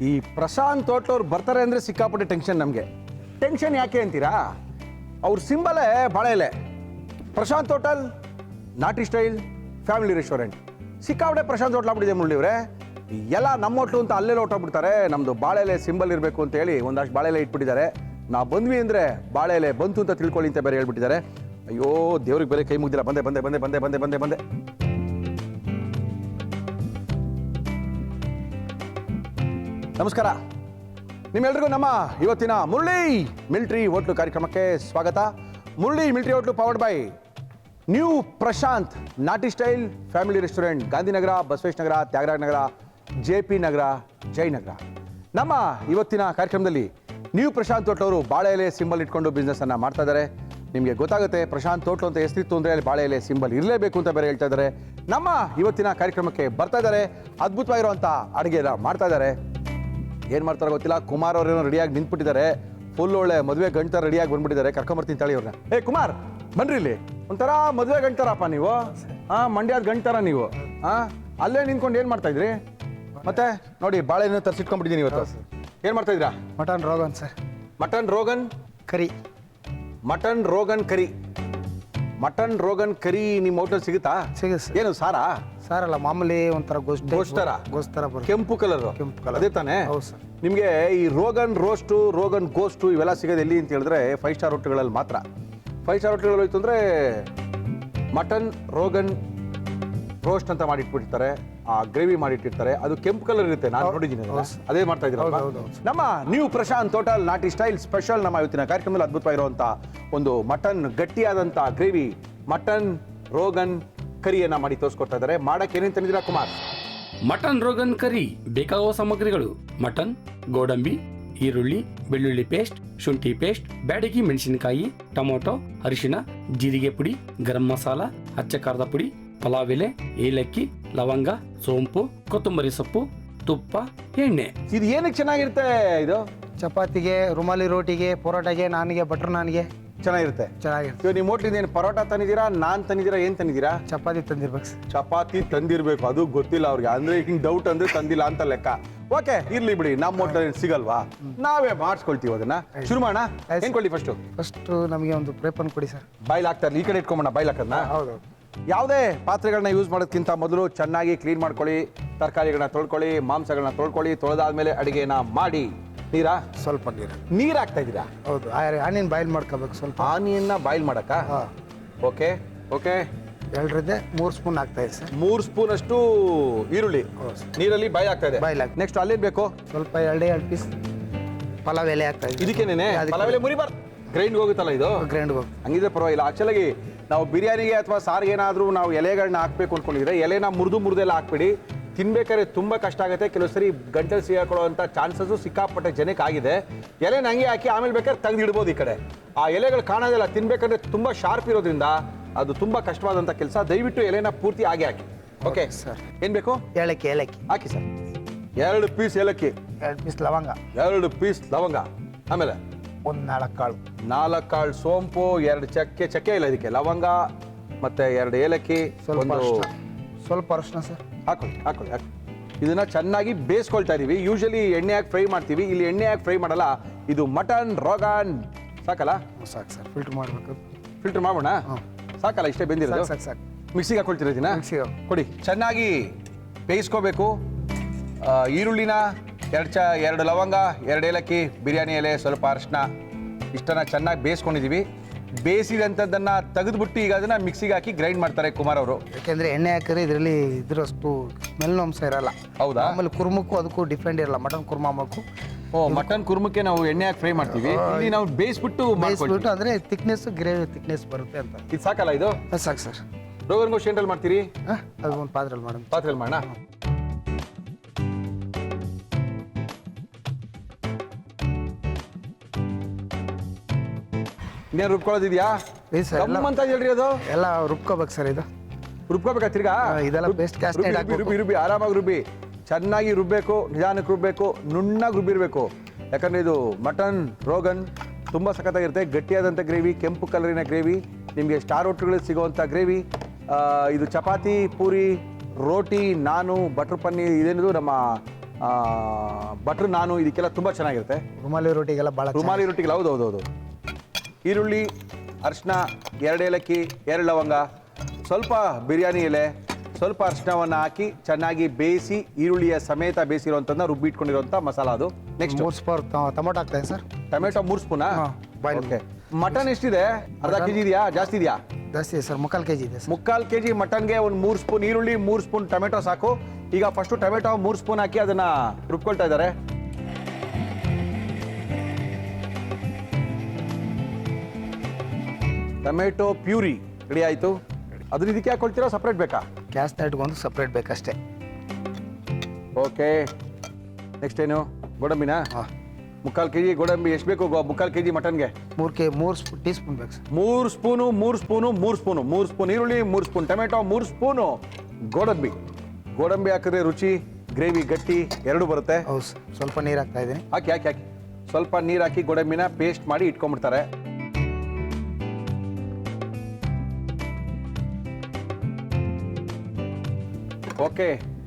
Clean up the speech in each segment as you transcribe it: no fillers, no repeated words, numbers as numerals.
ಈ ಪ್ರಶಾಂತ್ ಹೋಟ್ಲ್ ಅವ್ರು ಬರ್ತಾರೆ ಅಂದರೆ ಸಿಕ್ಕಾಪಟ್ಟೆ ಟೆನ್ಷನ್ ನಮಗೆ. ಟೆನ್ಷನ್ ಯಾಕೆ ಅಂತೀರಾ? ಅವ್ರ ಸಿಂಬಲೇ ಬಾಳೆ ಎಲೆ. ಪ್ರಶಾಂತ್ ಹೋಟೆಲ್, ನಾಟಿ ಸ್ಟೈಲ್, ಫ್ಯಾಮಿಲಿ ರೆಸ್ಟೋರೆಂಟ್. ಸಿಕ್ಕಾಪಟ್ಟೆ ಪ್ರಶಾಂತ್ ಹೋಟ್ಲ್ ಆಗ್ಬಿಟ್ಟಿದೆ ಮುಳ್ಳಿವ್ರೆ. ಎಲ್ಲ ನಮ್ಮ ಹೋಟ್ಲು ಅಂತ ಅಲ್ಲೇ ಹೊಟ್ಟೋಗ್ಬಿಡ್ತಾರೆ. ನಮ್ಮದು ಬಾಳೆ ಎಲೆ ಸಿಂಬಲ್ ಇರಬೇಕು ಅಂತ ಹೇಳಿ ಒಂದಷ್ಟು ಬಾಳೆ ಎಲೆ ಇಟ್ಬಿಟ್ಟಿದ್ದಾರೆ. ನಾವು ಬಂದ್ವಿ ಅಂದರೆ ಬಾಳೆ ಎಲೆ ಬಂತು ಅಂತ ತಿಳ್ಕೊಳ್ಳಿ ಅಂತ ಬೇರೆ ಹೇಳ್ಬಿಟ್ಟಿದ್ದಾರೆ. ಅಯ್ಯೋ ದೇವ್ರಿಗೆ ಬೇರೆ ಕೈ ಮುಗ್ದಿಲ್ಲ. ಬಂದೆ ಬಂದೆ ಬಂದೆ ಬಂದೆ ಬಂದೆ ಬಂದೆ ಬಂದೆ ನಮಸ್ಕಾರ ನಿಮ್ಮೆಲ್ರಿಗೂ ನಮ್ಮ ಇವತ್ತಿನ ಮುರಳಿ ಮಿಲ್ಟ್ರಿ ಹೋಟ್ಲು ಕಾರ್ಯಕ್ರಮಕ್ಕೆ ಸ್ವಾಗತ. Murali military hotel powered by new Prashant ನಾಟಿ style family restaurant, Gandhinagar, Basavesh Nagar, Tyagaraja Nagar, JP Nagar, Jayanagar. ನಮ್ಮ ಇವತ್ತಿನ ಕಾರ್ಯಕ್ರಮದಲ್ಲಿ ನ್ಯೂ ಪ್ರಶಾಂತ್ ಹೋಟ್ಲ್ ಅವರು ಬಾಳೆ ಎಲೆ ಸಿಂಬಲ್ ಇಟ್ಕೊಂಡು ಬಿಸ್ನೆಸ್ ಅನ್ನ ಮಾಡ್ತಾ ಇದ್ದಾರೆ. ನಿಮಗೆ ಗೊತ್ತಾಗುತ್ತೆ ಪ್ರಶಾಂತ್ ಹೋಟ್ಲು ಅಂತ ಹೆಸರಿತ್ತು ಅಂದರೆ ಅಲ್ಲಿ ಬಾಳೆ ಎಲೆ ಸಿಂಬಲ್ ಇರಲೇಬೇಕು ಅಂತ ಬೇರೆ ಹೇಳ್ತಾ ಇದ್ದಾರೆ. ನಮ್ಮ ಇವತ್ತಿನ ಕಾರ್ಯಕ್ರಮಕ್ಕೆ ಬರ್ತಾ ಇದ್ದಾರೆ, ಅದ್ಭುತವಾಗಿರುವಂಥ ಅಡುಗೆನ ಮಾಡ್ತಾ ಇದ್ದಾರೆ. ಏನು ಮಾಡ್ತಾರೋ ಗೊತ್ತಿಲ್ಲ. ಕುಮಾರ್ ಅವರೇನೋ ರೆಡಿಯಾಗಿ ನಿಂತ್ಬಿಟ್ಟಿದ್ದಾರೆ. ಫುಲ್ ಒಳ್ಳೆ ಮದುವೆ ಗಂಟರ ರೆಡಿಯಾಗಿ ಬಂದ್ಬಿಟ್ಟಿದ್ದಾರೆ. ಕರ್ಕೊಂಬರ್ತೀನಿ ತಾಳಿ ಅವ್ರನ್ನ. ಏ ಕುಮಾರ್ ಬನ್ರಿ ಇಲ್ಲಿ. ಒಂಥರ ಮದುವೆ ಗಂಟರಪ್ಪ ನೀವು. ಮಂಡ್ಯದ ಗಂಟರ ನೀವು. ಅಲ್ಲೇ ನಿಂತ್ಕೊಂಡು ಏನು ಮಾಡ್ತಾ ಇದ್ರಿ? ಮತ್ತೆ ನೋಡಿ ಬಾಳೆನ ತರಿಸಿಟ್ಕೊಂಡ್ಬಿಟ್ಟಿದ್ದೀನಿ ಇವತ್ತು. ಏನು ಮಾಡ್ತಾ ಇದ್ದೀರಾ? Mutton rogan sir. Mutton rogan ಕರಿ. ಮಟನ್ ರೋಗನ್ ಕರಿ. ಮಟನ್ ರೋಗನ್ ಕರಿ ನಿಮ್ಮ ಹೋಟೆಲ್ ಸಿಗುತ್ತಾ? ಸಿಗುತ್ತೆ. ಏನು ಸಾರಾ? ಸಾರಲ್ಲ, ಮಾಮೂಲಿ ಒಂಥರ ಗೋಸ್ತರ ಬರುತ್ತೆ. ಕೆಂಪು ಕಲರ್. ಕೆಂಪು ಕಲರ್ ಅದೇ ತಾನೇ? ಹೌದು ಸರ್. ನಿಮಗೆ ಈ ರೋಗನ್ ರೋಸ್ಟು, ರೋಗನ್ ಗೋಸ್ಟು ಇವೆಲ್ಲ ಸಿಗೋದು ಎಲ್ಲಿ ಅಂತ ಹೇಳಿದ್ರೆ 5 ಸ್ಟಾರ್ ಹೋಟೆಲ್ಗಳಲ್ಲಿ ಮಾತ್ರ. 5 ಸ್ಟಾರ್ ಹೋಟೆಲ್ಗಳು ಹೋಯ್ತು ಅಂದರೆ ಮಟನ್ ರೋಗನ್ ರೋಸ್ಟ್ ಅಂತ ಮಾಡಿಟ್ಬಿಡ್ತಾರೆ. ಆ ಗ್ರೇವಿ ಮಾಡಿಟ್ಟಿರ್ತಾರೆ. ಅದು ಕೆಂಪು ಕಲರ್ ಇರುತ್ತೆ. ನಾನು ನೋಡಿದ್ದೀನಿ. ಅದೇ ಮಾಡ್ತಾ ಇದ್ದೀರಾ? ನಮ್ಮ ನ್ಯೂ ಪ್ರಶಾಂತ್ ಹೋಟೆಲ್ ನಾಟಿ ಸ್ಟೈಲ್ ಸ್ಪೆಷಲ್ ನಮ್ಮ ಇವತ್ತಿನ ಕಾರ್ಯಕ್ರಮದಲ್ಲಿ ಅದ್ಭುತವಾಗಿರುವಂಥ ಒಂದು ಮಟನ್ ಗಟ್ಟಿಯಾದಂಥ ಗ್ರೇವಿ ಮಟನ್ ರೋಗನ್ ಕರಿಯನ್ನ ಮಾಡಿ ತೋರಿಸ್ಕೊಡ್ತಾ ಇದ್ದಾರೆ. ಮಾಡಕ್ಕೆ ಏನೇನು ತಂದಿದ್ದೀರಾ ಕುಮಾರ್? ಮಟನ್ ರೋಗನ್ ಕರಿ ಬೇಕಾಗುವ ಸಾಮಗ್ರಿಗಳು: ಮಟನ್, ಗೋಡಂಬಿ, ಈರುಳ್ಳಿ, ಬೆಳ್ಳುಳ್ಳಿ ಪೇಸ್ಟ್, ಶುಂಠಿ ಪೇಸ್ಟ್, ಬ್ಯಾಡಗಿ ಮೆಣಸಿನಕಾಯಿ, ಟೊಮೊಟೊ, ಅರಿಶಿನ, ಜೀರಿಗೆ ಪುಡಿ, ಗರಂ ಮಸಾಲ, ಅಚ್ಚ ಖಾರದ ಪುಡಿ, ಪಲಾವ್ ಎಲೆ, ಏಲಕ್ಕಿ, ಲವಂಗ, ಸೋಂಪು, ಕೊತ್ತಂಬರಿ ಸೊಪ್ಪು, ತುಪ್ಪ, ಎಣ್ಣೆ. ಇದು ಏನಕ್ಕೆ ಚೆನ್ನಾಗಿರುತ್ತೆ? ಇದು ಚಪಾತಿಗೆ, ರುಮಾಲಿ ರೋಟಿಗೆ, ಪರೋಟಾಗೆ, ನಾನಿಗೆ, ಬಟರ್ ನಾನ್ಗೆ ಚೆನ್ನಾಗಿರುತ್ತೆ. ಚೆನ್ನಾಗಿರುತ್ತೆ. ಇವಾಗ ನಿಮ್ಮ ಹೋಟ್ಲಿಂದ ಏನು ಪರೋಟ ತಂದಿದ್ದೀರಾ, ನಾನ್ ತಂದಿದ್ದೀರಾ, ಏನು ತಂದಿದ್ದೀರಾ? ಚಪಾತಿ ತಂದಿರ್ಬೇಕು ಸರ್. ಚಪಾತಿ ತಂದಿರ್ಬೇಕು. ಅದು ಗೊತ್ತಿಲ್ಲ ಅವ್ರಿಗೆ. ಅಂದ್ರೆ ಹಿಂಗೆ ಡೌಟ್ ಅಂದ್ರೆ ತಂದಿಲ್ಲ ಅಂತ ಲೆಕ್ಕ. ಓಕೆ, ಇರ್ಲಿ ಬಿಡಿ. ನಮ್ಮ ಹೋಟೆಲ್ ಸಿಗಲ್ವಾ, ನಾವೇ ಮಾಡಿಸ್ಕೊಳ್ತೀವಿ ಅದನ್ನ. ಶುರು ಮಾಡೋಣ. ಏನ್ ಕೊಡಿ ಫಸ್ಟ್ ನಮಗೆ ಒಂದು ಪ್ರೇಪನ್ ಕೊಡಿ ಸರ್. ಬಾಯ್ಲ್ ಹಾಕ್ತಾರೆ. ಈ ಕಡೆ ಇಟ್ಕೊಂಬೋಣ ಬಾಯ್ಲ್ ಹಾಕೋದನ್ನ. ಹೌದು. ಯಾವುದೇ ಪಾತ್ರೆಗಳನ್ನ ಯೂಸ್ ಮಾಡೋದಕ್ಕಿಂತ ಮೊದಲು ಚೆನ್ನಾಗಿ ಕ್ಲೀನ್ ಮಾಡ್ಕೊಳ್ಳಿ. ತರಕಾರಿಗಳನ್ನ ತೊಳ್ಕೊಳ್ಳಿ, ಮಾಂಸಗಳನ್ನ ತೊಳ್ಕೊಳ್ಳಿ. ತೊಳೆದಾದ್ಮೇಲೆ ಅಡಿಗೆನ ಮಾಡಿ. ನೀರಾ? ಸ್ವಲ್ಪ ನೀರು ಹಾಕ್ತಾ ಇದ್ದೀರಾ? ಹೌದು. ಆನಿಯನ್ ಬಾಯ್ಲ್ ಮಾಡ್ಕೋಬೇಕು ಸ್ವಲ್ಪ. ಆನಿಯನ್ನ ಬಾಯ್ಲ್ ಮಾಡಕ್ಕ? Okay okay. 2ರಿಂದ 3 ಸ್ಪೂನ್ ಆಗ್ತಾ ಇದೆ ಸರ್. 3 ಸ್ಪೂನ್ ಅಷ್ಟು ಈರುಳ್ಳಿ ನೀರಲ್ಲಿ ಬಾಯ್ಲ್ ಆಗ್ತಾ ಇದೆ. ಬಾಯ್ಲ್ ಆಗ್ತಾ. ನೆಕ್ಸ್ಟ್ ಅಲ್ಲೇನ್ ಬೇಕು? ಸ್ವಲ್ಪ 2 ಪೀಸ್ ಪಲಾವ್ ಎಲೆ ಆಗ್ತಾ ಇದೆ. ಇದಕ್ಕೇನೇನೆ ಪಲಾವ್ ಎಲೆ ಮುರಿಬಾರ್ದು. ಗ್ರೈಂಡ್ ಹೋಗುತ್ತಲ್ಲ ಇದು. ಗ್ರೈಂಡ್ ಹೋಗಿ ಹಂಗಿದ್ರೆ ಪರವಾಗಿಲ್ಲ. ಆಕ್ಚುಲಾಗಿ ನಾವು ಬಿರಿಯಾನಿಗೆ ಅಥವಾ ಸಾರಿಗೆ ಏನಾದರೂ ನಾವು ಎಲೆಗಳನ್ನ ಹಾಕ್ಬೇಕು ಅನ್ಕೊಂಡಿದ್ರೆ ಎಲೆನ ಮುರಿದೆಲ್ಲ ಹಾಕ್ಬಿಡಿ. ತಿನ್ಬೇಕಾದ್ರೆ ತುಂಬ ಕಷ್ಟ ಆಗುತ್ತೆ. ಕೆಲವು ಸರಿ ಗಂಟಲು ಸಿಗಾಕೊಳ್ಳುವಂಥ ಚಾನ್ಸಸ್ಸು ಸಿಕ್ಕಾಪಟ್ಟೆ ಜನಕ್ಕೆ ಆಗಿದೆ. ಎಲೆನ ಹಂಗೆ ಹಾಕಿ ಆಮೇಲೆ ಬೇಕಾದ್ರೆ ತೆಗೆದಿಡ್ಬೋದು. ಈ ಕಡೆ ಆ ಎಲೆಗಳು ಕಾಣೋದಿಲ್ಲ. ತಿನ್ಬೇಕಂದ್ರೆ ತುಂಬ ಶಾರ್ಪ್ ಇರೋದ್ರಿಂದ ಅದು ತುಂಬ ಕಷ್ಟವಾದಂಥ ಕೆಲಸ. ದಯವಿಟ್ಟು ಎಲೆನ ಪೂರ್ತಿ ಹಾಗೆ ಹಾಕಿ. Okay sir. ಏನು ಬೇಕು? ಏಲಕ್ಕಿ ಹಾಕಿ ಸರ್. 2 ಪೀಸ್ ಏಲಕ್ಕಿ, 2 ಪೀಸ್ ಲವಂಗ, 2 ಪೀಸ್ ಲವಂಗ, ಆಮೇಲೆ ಒಂದು 4 ಕಾಳು, 4 ಕಾಳು ಸೋಂಪು, 2 ಚಕ್ಕೆ ಇಲ್ಲ ಇದಕ್ಕೆ, ಲವಂಗ ಮತ್ತೆ 2 ಏಲಕ್ಕಿ, ಸ್ವಲ್ಪ ಅರಿಶಿನ ಸರ್. ಹಾಕೊಳ್ಳಿ. ಇದನ್ನ ಚೆನ್ನಾಗಿ ಬೇಯಿಸ್ಕೊಳ್ತಾ ಇದೀವಿ. ಯೂಶಲಿ ಎಣ್ಣೆ ಹಾಕಿ ಫ್ರೈ ಮಾಡ್ತೀವಿ. ಇಲ್ಲಿ ಎಣ್ಣೆ ಹಾಕಿ ಫ್ರೈ ಮಾಡಲ್ಲ. ಇದು ಮಟನ್ ರೋಗನ್. ಸಾಕಲ್ಲ? ಸಾಕು ಸರ್. ಫಿಲ್ಟರ್ ಮಾಡಬೇಕು. ಫಿಲ್ಟರ್ ಮಾಡೋಣ. ಸಾಕಲ್ಲ? ಇಷ್ಟೇ ಬೆಂದಿರೋದು. ಸಾಕು. ಮಿಕ್ಸಿಗೆ ಹಾಕೊಳ್ತೀರ ಇದನ್ನ? ಮಿಕ್ಸಿಗೆ ಕೊಡಿ. ಚೆನ್ನಾಗಿ ಬೇಯಿಸ್ಕೋಬೇಕು. ಈರುಳ್ಳಿನ 2 ಲವಂಗ, 2 ಏಲಕ್ಕಿ, ಬಿರಿಯಾನಿ ಎಲೆ, ಸ್ವಲ್ಪ ಅರಿಶಿನ ಇಷ್ಟನ್ನ ಚೆನ್ನಾಗಿ ಬೇಯಿಸ್ಕೊಂಡಿದೀವಿ. ಬೇಯಿಸಿದಂಥದ್ದನ್ನು ತೆಗೆದುಬಿಟ್ಟು ಈಗ ಅದನ್ನ ಮಿಕ್ಸಿಗೆ ಹಾಕಿ ಗ್ರೈಂಡ್ ಮಾಡ್ತಾರೆ ಕುಮಾರ್ ಅವರು. ಯಾಕೆಂದ್ರೆ ಎಣ್ಣೆ ಹಾಕಿದ್ರೆ ಇದರಲ್ಲಿ ಇದ್ರಷ್ಟು ಮೆಲ್ನಂಶ ಇರಲ್ಲ. ಹೌದಾ? ಆಮೇಲೆ ಕುರ್ಮಕ್ಕೂ ಅದಕ್ಕೂ ಡಿಫ್ರೆಂಟ್ ಇರಲ್ಲ. ಮಟನ್ ಕುರ್ಮಾ ಮಾಡಕ್ಕೂ. ಮಟನ್ ಕುರ್ಮಕ್ಕೆ ನಾವು ಎಣ್ಣೆ ಹಾಕಿ ಫ್ರೈ ಮಾಡ್ತೀವಿ. ಇಲ್ಲಿ ನಾವು ಬೇಯಿಸ್ಬಿಟ್ಟು ಅಂದ್ರೆ ಥಿಕ್ನೆಸ್, ಗ್ರೇವಿ ಥಿಕ್ನೆಸ್ ಬರುತ್ತೆ ಅಂತ. ಇದು ಸಾಕಲ್ಲ? ಇದು ಸಾಕು ಸರ್. ರೋಗನ್ ಗೋಶ್ ಏನ್ರಲ್ಲಿ ಮಾಡ್ತೀರಿ? ಅದು ಒಂದು ಪಾತ್ರೆಯಲ್ಲಿ ಮಾಡೋಣ. ಪಾತ್ರೆಯಲ್ಲಿ ಮಾಡೋಣ. ಇನ್ನೇನು ರುಬ್ಕೊಳ್ಳೋದಿದ್ಯಾ? ಅಂತ ಹೇಳ್ರಿ. ಅದು ಎಲ್ಲ ರುಬ್ಕೋಬೇಕು ಸರ್. ಇದು ರುಬ್ಕೋಬೇಕಾ? ತಿರ್ಗಾ ಇದೆಲ್ಲ ಪೇಸ್ಟ್ ರುಬ್ಬಿ ಆರಾಮಾಗಿ ರುಬ್ಬಿ. ಚೆನ್ನಾಗಿ ರುಬ್ಬೇಕು. ನಿಧಾನಕ್ಕೆ ರುಬ್ಬೇಕು. ನುಣ್ಣಾಗಿ ರುಬ್ಬಿರ್ಬೇಕು. ಯಾಕಂದ್ರೆ ಇದು ಮಟನ್ ರೋಗನ್ ತುಂಬ ಸಖತ್ತಾಗಿರುತ್ತೆ. ಗಟ್ಟಿಯಾದಂಥ ಗ್ರೇವಿ, ಕೆಂಪು ಕಲರಿನ ಗ್ರೇವಿ. ನಿಮಗೆ ಸ್ಟಾರ್ ಹೋಟೆಲ್ಗಳಲ್ಲಿ ಸಿಗೋವಂಥ ಗ್ರೇವಿ. ಇದು ಚಪಾತಿ, ಪೂರಿ, ರೋಟಿ, ನಾನು, ಬಟರ್ ಪನ್ನೀರ್ ಇದೇನಿದು ನಮ್ಮ ಬಟ್ರ್ ನಾನು ಇದಕ್ಕೆಲ್ಲ ತುಂಬ ಚೆನ್ನಾಗಿರುತ್ತೆ. ರುಮಾಲಿ ರೋಟಿಗೆಲ್ಲ ಭಾಳ ರುಮಾಲಿ ರೊಟ್ಟಿಗೆ ಹೌದು. ಈರುಳ್ಳಿ, ಅರಿಶಿನ, 2 ಏಲಕ್ಕಿ, 2 ಲವಂಗ, ಸ್ವಲ್ಪ ಬಿರಿಯಾನಿ ಎಲೆ, ಸ್ವಲ್ಪ ಅರಿಶಿನವನ್ನು ಹಾಕಿ ಚೆನ್ನಾಗಿ ಬೇಯಿಸಿ ಈರುಳ್ಳಿಯ ಸಮೇತ ಬೇಯಿಸಿರುವಂಥದ್ದನ್ನ ರುಬ್ಬಿಟ್ಕೊಂಡಿರುವಂಥ ಮಸಾಲ ಅದು. ನೆಕ್ಸ್ಟ್ 3 ಸ್ಪೂನ್ ಟೊಮೊಟೊ ಹಾಕ್ತಾಯಿದ್ದೀನಿ ಸರ್. ಟೊಮೆಟೊ 3 ಸ್ಪೂನಾ? Boil okay. ಮಟನ್ ಎಷ್ಟಿದೆ? ಅರ್ಧ ಕೆ ಜಿ ಇದೆಯಾ, ಜಾಸ್ತಿ ಇದೆಯಾ? ಜಾಸ್ತಿ ಇದೆ ಸರ್, 3/4 kg ಇದೆ ಸರ್. 3/4 kg ಮಟನ್ಗೆ ಒಂದು 3 ಸ್ಪೂನ್ ಈರುಳ್ಳಿ, 3 ಸ್ಪೂನ್ ಟೊಮೆಟೊ ಸಾಕು. ಈಗ ಫಸ್ಟು ಟೊಮೆಟೊ 3 ಸ್ಪೂನ್ ಹಾಕಿ ಅದನ್ನ ರುಬ್ಕೊಳ್ತಾ ಇದ್ದಾರೆ. ಟೊಮೆಟೊ ಪ್ಯೂರಿ ರೆಡಿ ಆಯಿತು. ಅದನ್ನ ಇದಕ್ಕೆ ಹಾಕೊಳ್ತೀರಾ, ಸಪ್ರೇಟ್ ಬೇಕಾ? ಗ್ಯಾಸ್ನ ಇಟ್ಕೊಂಡು ಸಪ್ರೇಟ್ ಬೇಕಷ್ಟೇ. ಓಕೆ. ನೆಕ್ಸ್ಟ್ ಏನು? ಗೋಡಂಬಿನಾ? ಹಾಂ. 3/4 kg ಗೋಡಂಬಿ. ಎಷ್ಟು ಬೇಕು 3/4 kg ಮಟನ್ಗೆ? 3 ಟೀ ಸ್ಪೂನ್ ಬೇಕು ಸರ್. 3 ಸ್ಪೂನು 3 ಸ್ಪೂನ್ ಈರುಳ್ಳಿ, 3 ಸ್ಪೂನ್ ಟೊಮೆಟೊ, 3 ಸ್ಪೂನು ಗೋಡಂಬಿ. ಗೋಡಂಬಿ ಹಾಕಿದ್ರೆ ರುಚಿ, ಗ್ರೇವಿ ಗಟ್ಟಿ ಎರಡು ಬರುತ್ತೆ. ಹೌದು ಸರ್. ಸ್ವಲ್ಪ ನೀರು ಹಾಕ್ತಾ ಇದ್ದೀನಿ. ಹಾಕಿ. ಸ್ವಲ್ಪ ನೀರು ಹಾಕಿ ಗೋಡಂಬಿನ ಪೇಸ್ಟ್ ಮಾಡಿ ಇಟ್ಕೊಂಡ್ಬಿಡ್ತಾರೆ. ಓಕೆ.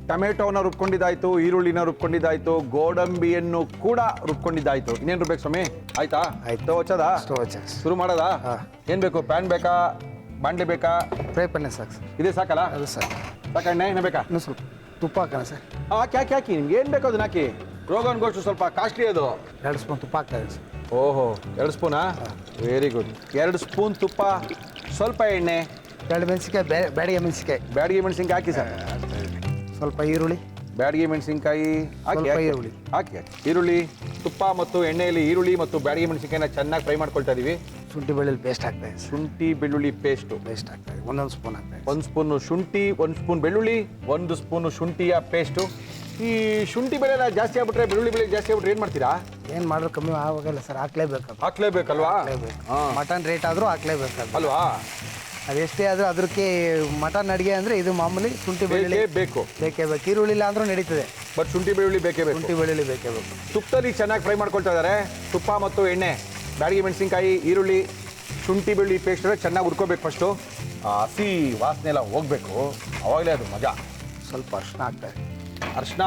ಟೊಮೆಟೊನ ರುಬ್ಕೊಂಡಿದ್ದಾಯ್ತು, ಈರುಳ್ಳಿನ ರುಬ್ಕೊಂಡಿದ್ದಾಯ್ತು, ಗೋಡಂಬಿಯನ್ನು ಕೂಡ ರುಬ್ಕೊಂಡಿದ್ದಾಯ್ತು. ಇನ್ನೇನು ರುಬ್ಬೇಕು ಸ್ವಾಮಿ? ಆಯ್ತಾ? ಆಯ್ತು. ಹಚ್ಚೋದಾ? ಸ್ಟವ್ ಹಚ್ಚ ಶುರು ಮಾಡೋದಾ? ಹಾಂ. ಏನು ಬೇಕು? ಪ್ಯಾನ್ ಬೇಕಾ, ಬಾಂಡ್ಲಿ ಬೇಕಾ? ಫ್ರೈ ಪನ್ನೆ ಸಾಕು ಸರ್. ಇದೇ ಸಾಕಲ್ಲ? ಅದು ಸರ್. ಸಾಕ ಎಣ್ಣೆ ಏನು ಬೇಕಾ? ಇನ್ನೂ ಸ್ವಲ್ಪ ತುಪ್ಪ ಹಾಕೋಣ ಸರ್. ಹಾಕಿ ನಿಮ್ಗೆ ಏನು ಬೇಕು ಅದನ್ನ ಹಾಕಿ. ರೋಗನ್ ಗೋಷ್ಟು ಸ್ವಲ್ಪ ಕಾಸ್ಟ್ಲಿ ಅದು. 2 ಸ್ಪೂನ್ ತುಪ್ಪ ಹಾಕ್ತಾ ಇದ್ದೀನಿ ಸರ್. ಓಹೋ, 2 ಸ್ಪೂನಾ? Very good. 2 ಸ್ಪೂನ್ ತುಪ್ಪ, ಸ್ವಲ್ಪ ಎಣ್ಣೆ, 2 ಮೆಣಸಿನ್ಕಾಯಿ, ಬ್ಯಾಡಿಗೆ ಮೆಣಸಿನ್ಕಾಯಿ. ಬ್ಯಾಡಗಿ ಮೆಣಸಿನ್ಕಾಯಿ ಹಾಕಿ ಸರ್. ಸ್ವಲ್ಪ ಈರುಳ್ಳಿ, ಬ್ಯಾಡಗಿ ಮೆಣಸಿನ್ಕಾಯಿ ಹಾಕಿ. ಸ್ವಲ್ಪ ಈರುಳ್ಳಿ. ಹಾಕಿ. ಈರುಳ್ಳಿ, ತುಪ್ಪ ಮತ್ತು ಎಣ್ಣೆಯಲ್ಲಿ ಈರುಳ್ಳಿ ಮತ್ತು ಬ್ಯಾಡಗಿ ಮೆಣಸಿನ್ಕಾಯಿನ ಚೆನ್ನಾಗಿ ಫ್ರೈ ಮಾಡ್ಕೊಳ್ತಾ ಇದೀವಿ. ಶುಂಠಿ ಬೆಳ್ಳುಳ್ಳಿ ಪೇಸ್ಟ್ ಹಾಕ್ತಾ ಇದ್ದೀನಿ ಸರ್. ಶುಂಠಿ ಬೆಳ್ಳುಳ್ಳಿ ಪೇಸ್ಟು ಪೇಸ್ಟ್ ಹಾಕ್ತಾ ಇದ್ದೀನಿ. 1 ಸ್ಪೂನ್ ಹಾಕ್ತಾ ಇದ್ದೀನಿ. 1 ಸ್ಪೂನು ಶುಂಠಿ, 1 ಸ್ಪೂನ್ ಬೆಳ್ಳುಳ್ಳಿ, 1 ಸ್ಪೂನು ಶುಂಠಿಯ ಪೇಸ್ಟು. ಈ ಶುಂಠಿ ಬೆಳೆ ಜಾಸ್ತಿ ಆಗ್ಬಿಟ್ರೆ, ಬೆಳ್ಳುಳ್ಳಿ ಬೆಳೆ ಜಾಸ್ತಿ ಆಗ್ಬಿಟ್ರೆ ಏನು ಮಾಡ್ತೀರಾ? ಏನು ಮಾಡಿದ್ರು ಕಮ್ಮಿ ಆಗೋಲ್ಲ ಸರ್, ಹಾಕ್ಲೇಬೇಕು. ಹಾಕ್ಲೇಬೇಕಲ್ವಾ? ಮಟನ್ ರೇಟ್ ಆದರೂ ಹಾಕ್ಲೇಬೇಕಲ್ಲ ಅಲ್ವಾ? ಅದೆಷ್ಟೇ ಆದರೂ ಅದಕ್ಕೆ ಮಟನ್ ಅಡುಗೆ ಅಂದರೆ ಇದು ಮಾಮೂಲಿ ಶುಂಠಿ ಬೆಳ್ಳುಳ್ಳಿ ಬೇಕು. ಬೇಕೇ ಬೇಕು. ಈರುಳ್ಳಿ ಇಲ್ಲ ಅಂದರೂ ನಡೀತದೆ, ಬಟ್ ಶುಂಠಿ ಬೆಳ್ಳುಳ್ಳಿ ಬೇಕೇ ಬೇಕು. ಶುಂಠಿ ಬೆಳ್ಳುಳ್ಳಿ ಬೇಕೇ ಬೇಕು. ತುಪ್ಪದಲ್ಲಿ ಚೆನ್ನಾಗಿ ಫ್ರೈ ಮಾಡ್ಕೊಳ್ತಾ ಇದ್ದಾರೆ. ತುಪ್ಪ ಮತ್ತು ಎಣ್ಣೆ, ಬ್ಯಾಡಗಿ ಮೆಣಸಿನ್ಕಾಯಿ, ಈರುಳ್ಳಿ, ಶುಂಠಿ ಬೆಳ್ಳುಳ್ಳಿ ಪೇಸ್ಟ್ ಚೆನ್ನಾಗಿ ಹುರ್ಕೋಬೇಕು. ಫಸ್ಟು ಹಸಿ ವಾಸನೆ ಎಲ್ಲ ಹೋಗಬೇಕು, ಅವಾಗಲೇ ಅದು ಮಜಾ. ಸ್ವಲ್ಪ ಅರಿಶಿನ ಹಾಕ್ತಾ ಇದ್ದೀನಿ. ಅರಿಶಿನ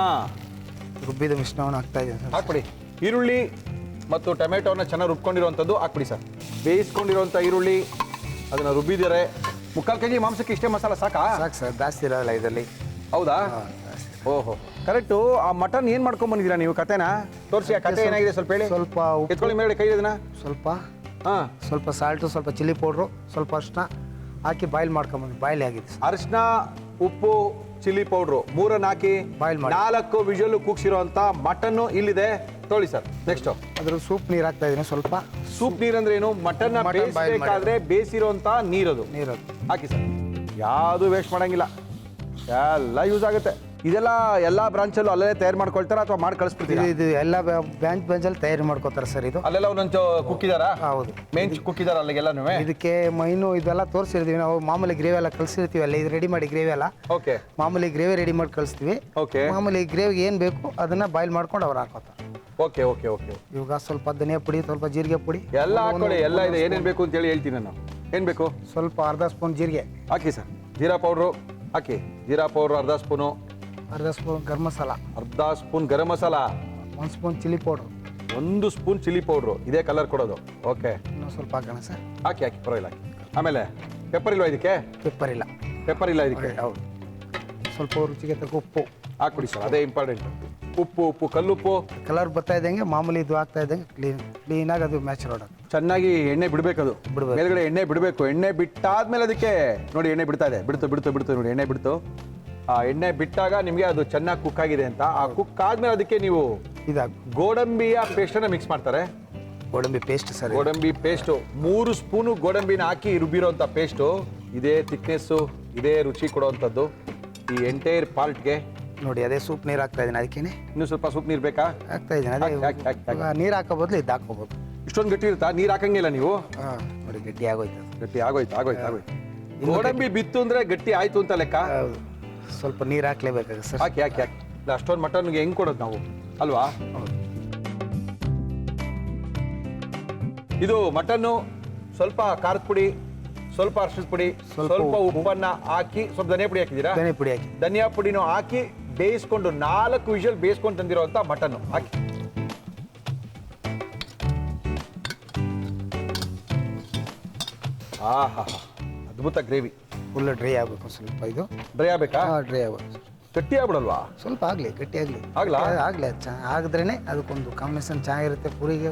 ರುಬ್ಬಿದ ಮಿಶ್ರಣವನ್ನು ಹಾಕ್ತಾ ಇದ್ದೀನಿ ಸರ್. ಹಾಕ್ಬಿಡಿ. ಈರುಳ್ಳಿ ಮತ್ತು ಟೊಮೆಟೊನ ಚೆನ್ನಾಗಿ ರುಬ್ಕೊಂಡಿರುವಂಥದ್ದು ಹಾಕ್ಬಿಡಿ ಸರ್. ಬೇಯಿಸ್ಕೊಂಡಿರುವಂಥ ಈರುಳ್ಳಿ ಅದನ್ನು ರುಬ್ಬಿದ್ದಾರೆ. 3/4 kg ಮಾಂಸಕ್ಕೆ ಇಷ್ಟೇ ಮಸಾಲ ಸಾಕಾ? ಸಾಕು ಸರ್, ಜಾಸ್ತಿ ಇರೋಲ್ಲ ಇದರಲ್ಲಿ. ಹೌದಾ? ಜಾಸ್ತಿ. ಓಹೋ, ಕರೆಕ್ಟು. ಆ ಮಟನ್ ಏನು ಮಾಡ್ಕೊಂಬಂದಿದ್ದೀರಾ ನೀವು? ಕತೆನಾ ತೋರಿಸಿ. ಆ ಕತೆ ಏನಾಗಿದೆ ಸ್ವಲ್ಪ ಹೇಳಿ. ಸ್ವಲ್ಪ ಉಪ್ಪು, ಎತ್ಕೊಳ್ಳಿ ಮೇಲೆ ಕೈ ಇದನ್ನ. ಹಾಂ, ಸ್ವಲ್ಪ ಸಾಲ್ಟು, ಸ್ವಲ್ಪ ಚಿಲ್ಲಿ ಪೌಡ್ರು, ಸ್ವಲ್ಪ ಅರಿಶಿನ ಹಾಕಿ ಬಾಯ್ಲ್ ಮಾಡ್ಕೊಂಬಂದು ಬಾಯ್ಲ್ ಆಗಿದೆ ಸರ್. ಅರಿಶಿನ, ಉಪ್ಪು, ಚಿಲ್ಲಿ ಪೌಡ್ರು 3 ಹಾಕಿ ಬಾಯ್ಲ್ ಮಾಡಿ 4 ವಿಜುವಲ್ ಕೂಗ್ಸಿರೋಂಥ ಮಟನ್ನು ಇಲ್ಲಿದೆ. ತೊಳಿ ಸರ್. ನೆಕ್ಸ್ಟ್ ಅದ್ರ ಸೂಪ್ ನೀರು ಹಾಕ್ತಾ ಇದ್ದೀನಿ. ಸ್ವಲ್ಪ ಸೂಪ್ ನೀರು ಅಂದ್ರೆ ಏನು? ಮಟನ್ನ ಬೇಯಿಸಬೇಕಾದ್ರೆ ಬೇಯಿಸಿರೋಂಥ ನೀರದು. ಹಾಕಿ ಸರ್. ಯಾವುದು ವೇಸ್ಟ್ ಮಾಡಂಗಿಲ್ಲ, ಎಲ್ಲ ಯೂಸ್ ಆಗುತ್ತೆ. ಇದೆಲ್ಲ ಎಲ್ಲ ಬ್ರಾಂಚಲ್ಲೂ ಅಲ್ಲೇ ತಯಾರು ಮಾಡ್ಕೊಳ್ತಾರ ಅಥವಾ ಮಾಡಿ ಕಳಿಸ್ಬಿಡ್ತೀರಾ? ಇದು ಎಲ್ಲ ಬ್ರಾಂಚಲ್ಲಿ ತಯಾರಿ ಮಾಡ್ಕೋತಾರೆ ಸರ್. ಇದು ಅಲ್ಲೆಲ್ಲ ಒಂದೊಂದು ಕುಕ್ಕಿದಾರಾ? ಹೌದು, ಮೇನ್ ಕುಕ್ಕಿದಾರ ಅಲ್ಲಿಗೆಲ್ಲನೂ. ಇದಕ್ಕೆ ಮೈನು ಇದೆಲ್ಲ ತೋರಿಸಿರ್ತೀವಿ ನಾವು. ಮಾಮೂಲಿ ಗ್ರೇವಿ ಎಲ್ಲ ಕಳಿಸಿರ್ತೀವಿ ಅಲ್ಲ, ಇದು ರೆಡಿ ಮಾಡಿ ಗ್ರೇವಿ ಎಲ್ಲ. ಓಕೆ. ಮಾಮೂಲಿ ಗ್ರೇವಿ ರೆಡಿ ಮಾಡಿ ಕಳಿಸ್ತೀವಿ. ಓಕೆ. ಮಾಮೂಲಿ ಗ್ರೇವಿಗೆ ಏನು ಬೇಕು ಅದನ್ನ ಬಾಯ್ಲ್ ಮಾಡ್ಕೊಂಡು ಅವ್ರು ಹಾಕೋತಾರೆ. Okay okay okay. ಇವಾಗ ಸ್ವಲ್ಪ ಧನಿಯಾ ಪುಡಿ, ಸ್ವಲ್ಪ ಜೀರಿಗೆ ಪುಡಿ ಎಲ್ಲ ಹಾಕೊಳ್ಳಿ. ಎಲ್ಲ ಇದೆ, ಏನೇನು ಬೇಕು ಅಂತೇಳಿ ಹೇಳ್ತೀನಿ ನಾನು. ಏನು ಬೇಕು? ಸ್ವಲ್ಪ ಅರ್ಧ ಸ್ಪೂನ್ ಜೀರಿಗೆ ಹಾಕಿ ಸರ್. ಜೀರಾ ಪೌಡ್ರು ಹಾಕಿ. ಜೀರಾ ಪೌಡ್ರು ಅರ್ಧ ಸ್ಪೂನು. ಅರ್ಧ ಸ್ಪೂನ್ ಗರಂ ಮಸಾಲ, ಅರ್ಧ spoon garam masala, 1 spoon chilli powder, 1 spoon chilli powder. ಇದೇ ಕಲರ್ ಕೊಡೋದು. ಓಕೆ. ಇನ್ನೂ ಸ್ವಲ್ಪ ಹಾಕೋಣ ಸರ್. ಹಾಕಿ ಪರವಾಗಿಲ್ಲ ಹಾಕಿ. ಆಮೇಲೆ ಪೆಪ್ಪರ್ ಇಲ್ವಾ ಇದಕ್ಕೆ? ಪೆಪ್ಪರ್ ಇಲ್ಲ. ಪೆಪ್ಪರ್ ಇಲ್ಲ ಇದಕ್ಕೆ? ಹೌದು. ಸ್ವಲ್ಪ ರುಚಿಗೆ ತಕ್ಕ ಉಪ್ಪು ಹಾಕ್ಬಿಡಿ ಸರ್, ಅದೇ ಇಂಪಾರ್ಟೆಂಟ್. ಉಪ್ಪು ಕಲ್ಲುಪ್ಪು. ಕಲರ್ ಬರ್ತಾ ಇದ್ದಂಗೆ ಮಾಮೂಲಿ ಇದು ಆಗ್ತಾ ಇದ್ದಂಗೆ ಕ್ಲೀನಾಗಿ ಅದು ಮ್ಯಾಚ್ ರೋಡ್ ಚೆನ್ನಾಗಿ ಎಣ್ಣೆ ಬಿಡಬೇಕು. ಅದು ಮೇಲ್ಗಡೆ ಎಣ್ಣೆ ಬಿಡಬೇಕು. ಎಣ್ಣೆ ಬಿಟ್ಟಾದ್ಮೇಲೆ ಅದಕ್ಕೆ ನೋಡಿ ಎಣ್ಣೆ ಬಿಡ್ತಾ ಇದೆ. ಬಿಡ್ತು ನೋಡಿ ಎಣ್ಣೆ ಬಿಡ್ತು. ಆ ಎಣ್ಣೆ ಬಿಟ್ಟಾಗ ನಿಮಗೆ ಅದು ಚೆನ್ನಾಗಿ ಕುಕ್ ಆಗಿದೆ ಅಂತ. ಆ ಕುಕ್ ಆದ್ಮೇಲೆ ಅದಕ್ಕೆ ನೀವು ಇದಾಗ ಗೋಡಂಬಿಯ ಪೇಸ್ಟನ್ನು ಮಿಕ್ಸ್ ಮಾಡ್ತಾರೆ. ಗೋಡಂಬಿ ಪೇಸ್ಟ್ ಸರ್. ಗೋಡಂಬಿ ಪೇಸ್ಟು 3 ಸ್ಪೂನು ಗೋಡಂಬಿನ ಹಾಕಿ ರುಬ್ಬಿರೋಂಥ ಪೇಸ್ಟು. ಇದೇ ಥಿಕ್ನೆಸ್ಸು, ಇದೇ ರುಚಿ ಕೊಡುವಂಥದ್ದು ಈ ಎಂಟೈರ್ ಪಾರ್ಟ್ಗೆ. ನೋಡಿ ಅದೇ ಸೂಪ್ ನೀರು ಹಾಕ್ತಾ ಇದ್ದೀನಿ. ಅದಕ್ಕೇನೆ ಇನ್ನೂ ಸ್ವಲ್ಪ ಸೂಪ್ ನೀರು ಬೇಕಾ? ಹಾಕ್ತಾ ಇದ್ದೀನಿ. ಅದೇ ನೀರು ಹಾಕೋ ಬದಲು ಇದು ಹಾಕೋಬೋದು. ಇಷ್ಟೊಂದು ಗಟ್ಟಿ ಇರುತ್ತಾ? ನೀರು ಹಾಕಂಗಿಲ್ಲ ನೀವು? ಹಾಂ, ನೋಡಿ ಗಟ್ಟಿ ಆಗೋಯ್ತು. ಗಟ್ಟಿ ಆಗೋಯ್ತು. ಗೋಡಂಬಿ ಬಿತ್ತು ಅಂದ್ರೆ ಗಟ್ಟಿ ಆಯ್ತು ಅಂತ ಲೆಕ್ಕ. ಹೌದು, ಸ್ವಲ್ಪ ನೀರು ಹಾಕ್ಲೇಬೇಕಾಗುತ್ತೆ ಸರ್. ಹಾಕಿ ಇಲ್ಲ ಅಷ್ಟೊಂದು ಮಟನ್ಗೆ ಹೆಂಗ್ ಕೊಡೋದು ನಾವು ಅಲ್ವಾ? ಇದು ಮಟನ್ನು ಸ್ವಲ್ಪ ಖಾರದ ಪುಡಿ, ಸ್ವಲ್ಪ ಅರಿಶಿಣದ ಪುಡಿ, ಸ್ವಲ್ಪ ಉಪ್ಪನ್ನ ಹಾಕಿ, ಸ್ವಲ್ಪ ಧನಿಯಾ ಪುಡಿ ಹಾಕಿದ್ದೀರಾ? ಧನಿಯಾ ಪುಡಿ ಹಾಕಿ. ಧನಿಯಾ ಪುಡಿನೂ ಹಾಕಿ ಬೇಯಿಸ್ಕೊಂಡು 4 ವಿಷಲ್ ಬೇಯಿಸ್ಕೊಂಡು ತಂದಿರೋಂಥ ಮಟನ್ನು ಹಾಕಿ. ಆಹಾ, ಅದ್ಭುತ ಗ್ರೇವಿ. ಫುಲ್ ಡ್ರೈ ಆಗಬೇಕು ಸ್ವಲ್ಪ ಇದು. ಡ್ರೈ ಆಗ್ಬೇಕಾ? ಡ್ರೈ ಆಗಬೇಕು. ಗಟ್ಟಿ ಆಗ್ಬಿಡಲ್ವಾ? ಸ್ವಲ್ಪ ಆಗಲಿ, ಗಟ್ಟಿ ಆಗಲಿ. ಆಗ್ಲಾ? ಆಗಲಿ, ಅದು ಆಗಿದ್ರೇ ಅದಕ್ಕೊಂದು ಕಾಂಬಿನೇಷನ್ ಚೆನ್ನಾಗಿರುತ್ತೆ. ಪೂರಿಗೆ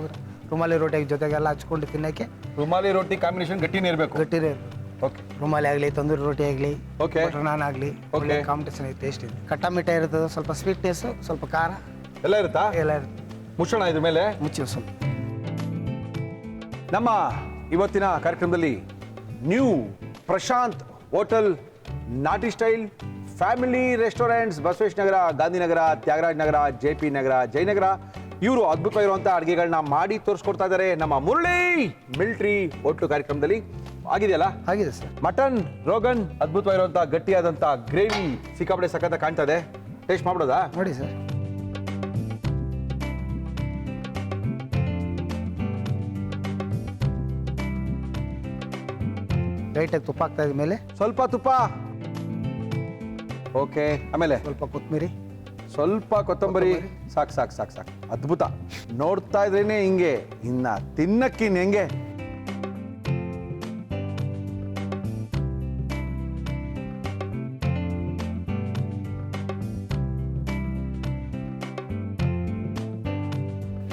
ರುಮಾಲಿ ರೋಟಿಗೆ ಜೊತೆಗೆಲ್ಲ ಹಚ್ಕೊಂಡು ತಿನ್ನೋಕ್ಕೆ ರುಮಾಲಿ ರೋಟಿ ಕಾಂಬಿನೇಷನ್ ಗಟ್ಟಿನೇ ಇರಬೇಕು. ಗಟ್ಟಿರೇ. ಓಕೆ. ರುಮಾಲಿ ಆಗಲಿ, ತಂದೂರಿ ರೋಟಿ ಆಗಲಿ, ಓಕೆ, ಬಟರ್ ನಾನ್ ಆಗಲಿ, ಒಳ್ಳೆ ಕಾಂಬಿನೇಷನ್ ಇದೆ, ಟೇಸ್ಟ್ ಇದೆ. ಖಟ್ಟ ಮಿಠಾಯಿ ಇರ್ತದೆ, ಸ್ವಲ್ಪ ಸ್ವೀಟ್ನೆಸ್ಸು, ಸ್ವಲ್ಪ ಖಾರ ಎಲ್ಲ ಇರುತ್ತಾ? ಎಲ್ಲ ಇರುತ್ತೆ. ಮುಚ್ಚೋಣ ಇದ್ರ ಮೇಲೆ. ಮುಚ್ಚಿ ಸ್ವಲ್ಪ. ನಮ್ಮ ಇವತ್ತಿನ ಕಾರ್ಯಕ್ರಮದಲ್ಲಿ ನ್ಯೂ ಪ್ರಶಾಂತ್ ಹೋಟೆಲ್ ನಾಟಿ style family restaurants Basavesh Nagar, Gandhinagar, Thyagaraj ನಗರ, JP ನಗರ, ಜಯನಗರ ಇವರು ಅದ್ಭುತವಾಗಿರುವಂಥ ಅಡುಗೆಗಳನ್ನ ಮಾಡಿ ತೋರಿಸ್ಕೊಡ್ತಾ ಇದ್ದಾರೆ ನಮ್ಮ ಮುರಳಿ ಮಿಲ್ಟ್ರಿ ಹೋಟ್ಲು ಕಾರ್ಯಕ್ರಮದಲ್ಲಿ. ಆಗಿದೆಯಲ್ಲ? ಆಗಿದೆ ಸರ್. ಮಟನ್ ರೋಗನ್ ಅದ್ಭುತವಾಗಿರುವಂಥ ಗಟ್ಟಿಯಾದಂಥ ಗ್ರೇವಿ ಸಿಕ್ಕಾಪಟ್ಟೆ ಸಖತ್ತ ಕಾಣ್ತಾ ಇದೆ. ಟೇಸ್ಟ್ ಮಾಡ್ಬೋದಾ? ನೋಡಿ ಸರ್. ಲೈಟಾಗಿ ತುಪ್ಪ ಹಾಕ್ತಾ ಇದ್ದ ಮೇಲೆ ಸ್ವಲ್ಪ ತುಪ್ಪ. ಓಕೆ, ಆಮೇಲೆ ಸ್ವಲ್ಪ ಕೊತ್ತಂಬರಿ, ಸ್ವಲ್ಪ ಕೊತ್ತಂಬರಿ. ಸಾಕು ಸಾಕು ಸಾಕು ಸಾಕು. ಅದ್ಭುತ. ನೋಡ್ತಾ ಇದ್ರೇನೆ ಹಿಂಗೆ, ಇನ್ನ ತಿನ್ನಕ್ಕಿನ್ ಹೆಂಗೆ.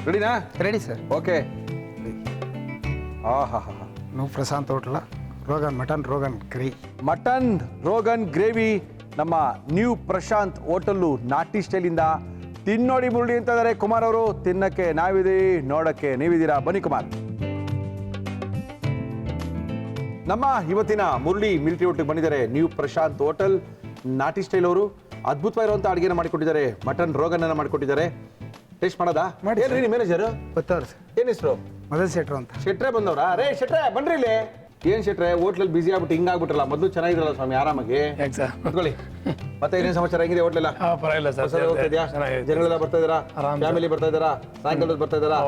ರೆಡಿನಾ? Ready sir. ಓಕೆ. ಹಾ ಹಾ ಹಾ ಹಾ. ನಾವು ಪ್ರಶಾಂತ್ ಹೋಟ್ಲ ಮಟನ್ ರೋಗನ್ ಕರಿ. ಮಟನ್ ರೋಗನ್ ಗ್ರೇವಿ ನಮ್ಮ ನ್ಯೂ ಪ್ರಶಾಂತ್ ಹೋಟೆಲ್ಲು ನಾಟಿ ಸ್ಟೈಲಿಂದ ತಿನ್ನೋಡಿ ಮುರುಳಿ ಅಂತ ಇದ್ದಾರೆ ಕುಮಾರ್ ಅವರು. ತಿನ್ನಕ್ಕೆ ನಾವಿದ್ದೀವಿ, ನೋಡಕ್ಕೆ ನೀವಿದ್ದೀರಾ. ಬನ್ನಿ ಕುಮಾರ್. ನಮ್ಮ ಇವತ್ತಿನ ಮುರಳಿ ಮಿಲ್ಟ್ರಿ ಹೋಟೆಲ್ಗೆ ಬಂದಿದ್ದಾರೆ ನ್ಯೂ ಪ್ರಶಾಂತ್ ಹೋಟೆಲ್ ನಾಟಿ ಸ್ಟೈಲ್ ಅವರು. ಅದ್ಭುತವಾಗಿರುವಂಥ ಅಡುಗೆನ ಮಾಡಿಕೊಟ್ಟಿದ್ದಾರೆ. ಮಟನ್ ರೋಗನ್ ಅನ್ನ ಮಾಡಿಕೊಟ್ಟಿದ್ದಾರೆ. ಟೇಸ್ಟ್ ಮಾಡೋದಾ? ಮಾಡಿ ಏನ್ರಿ ನಿಮ್ಮ ಮ್ಯಾನೇಜರ್? ಗೊತ್ತವ್ರು ಸರ್. ಏನ್ ಹೆಸರು? ಮೊದಲು ಸೆಟ್ರು ಅಂತ. ಶೆಟ್ರೆ ಬಂದವ್ರಾ? ರೇ ಶೆಟ್ರೆ ಬನ್ರಿ ಇಲ್ಲಿ. ಏನ್ ಶೆಟ್ರೆ ಹೋಟ್ಲಲ್ಲಿ ಬಿಸಿ ಆಗ್ಬಿಟ್ಟು ಹಿಂಗಾಗ್ಬಿಟ್ರಲ್ಲ? ಮೊದಲು ಚೆನ್ನಾಗಿದ್ರಲ್ಲ ಸ್ವಾಮಿ, ಆರಾಮಾಗಿ ಕುತ್ಕೊಳ್ಳಿ. ಮತ್ತೆ ಏನೇನು ಸಮಾಚಾರ? ಹೆಂಗಿದೆ ಹೋಟ್ಲೆಲ್ಲ? ಪರವಾಗಿಲ್ಲ ಸರ್. ಹೋಗ್ತಿದ್ಯಾ? ಜನಗಳೆಲ್ಲ ಬರ್ತಾ ಇದಾರಾ? ಫ್ಯಾಮಿಲಿ ಬರ್ತಾ ಇದಾರಾ? ಸಾಯಂಕಾಲದ ಬರ್ತಾ ಇದಾರಾ?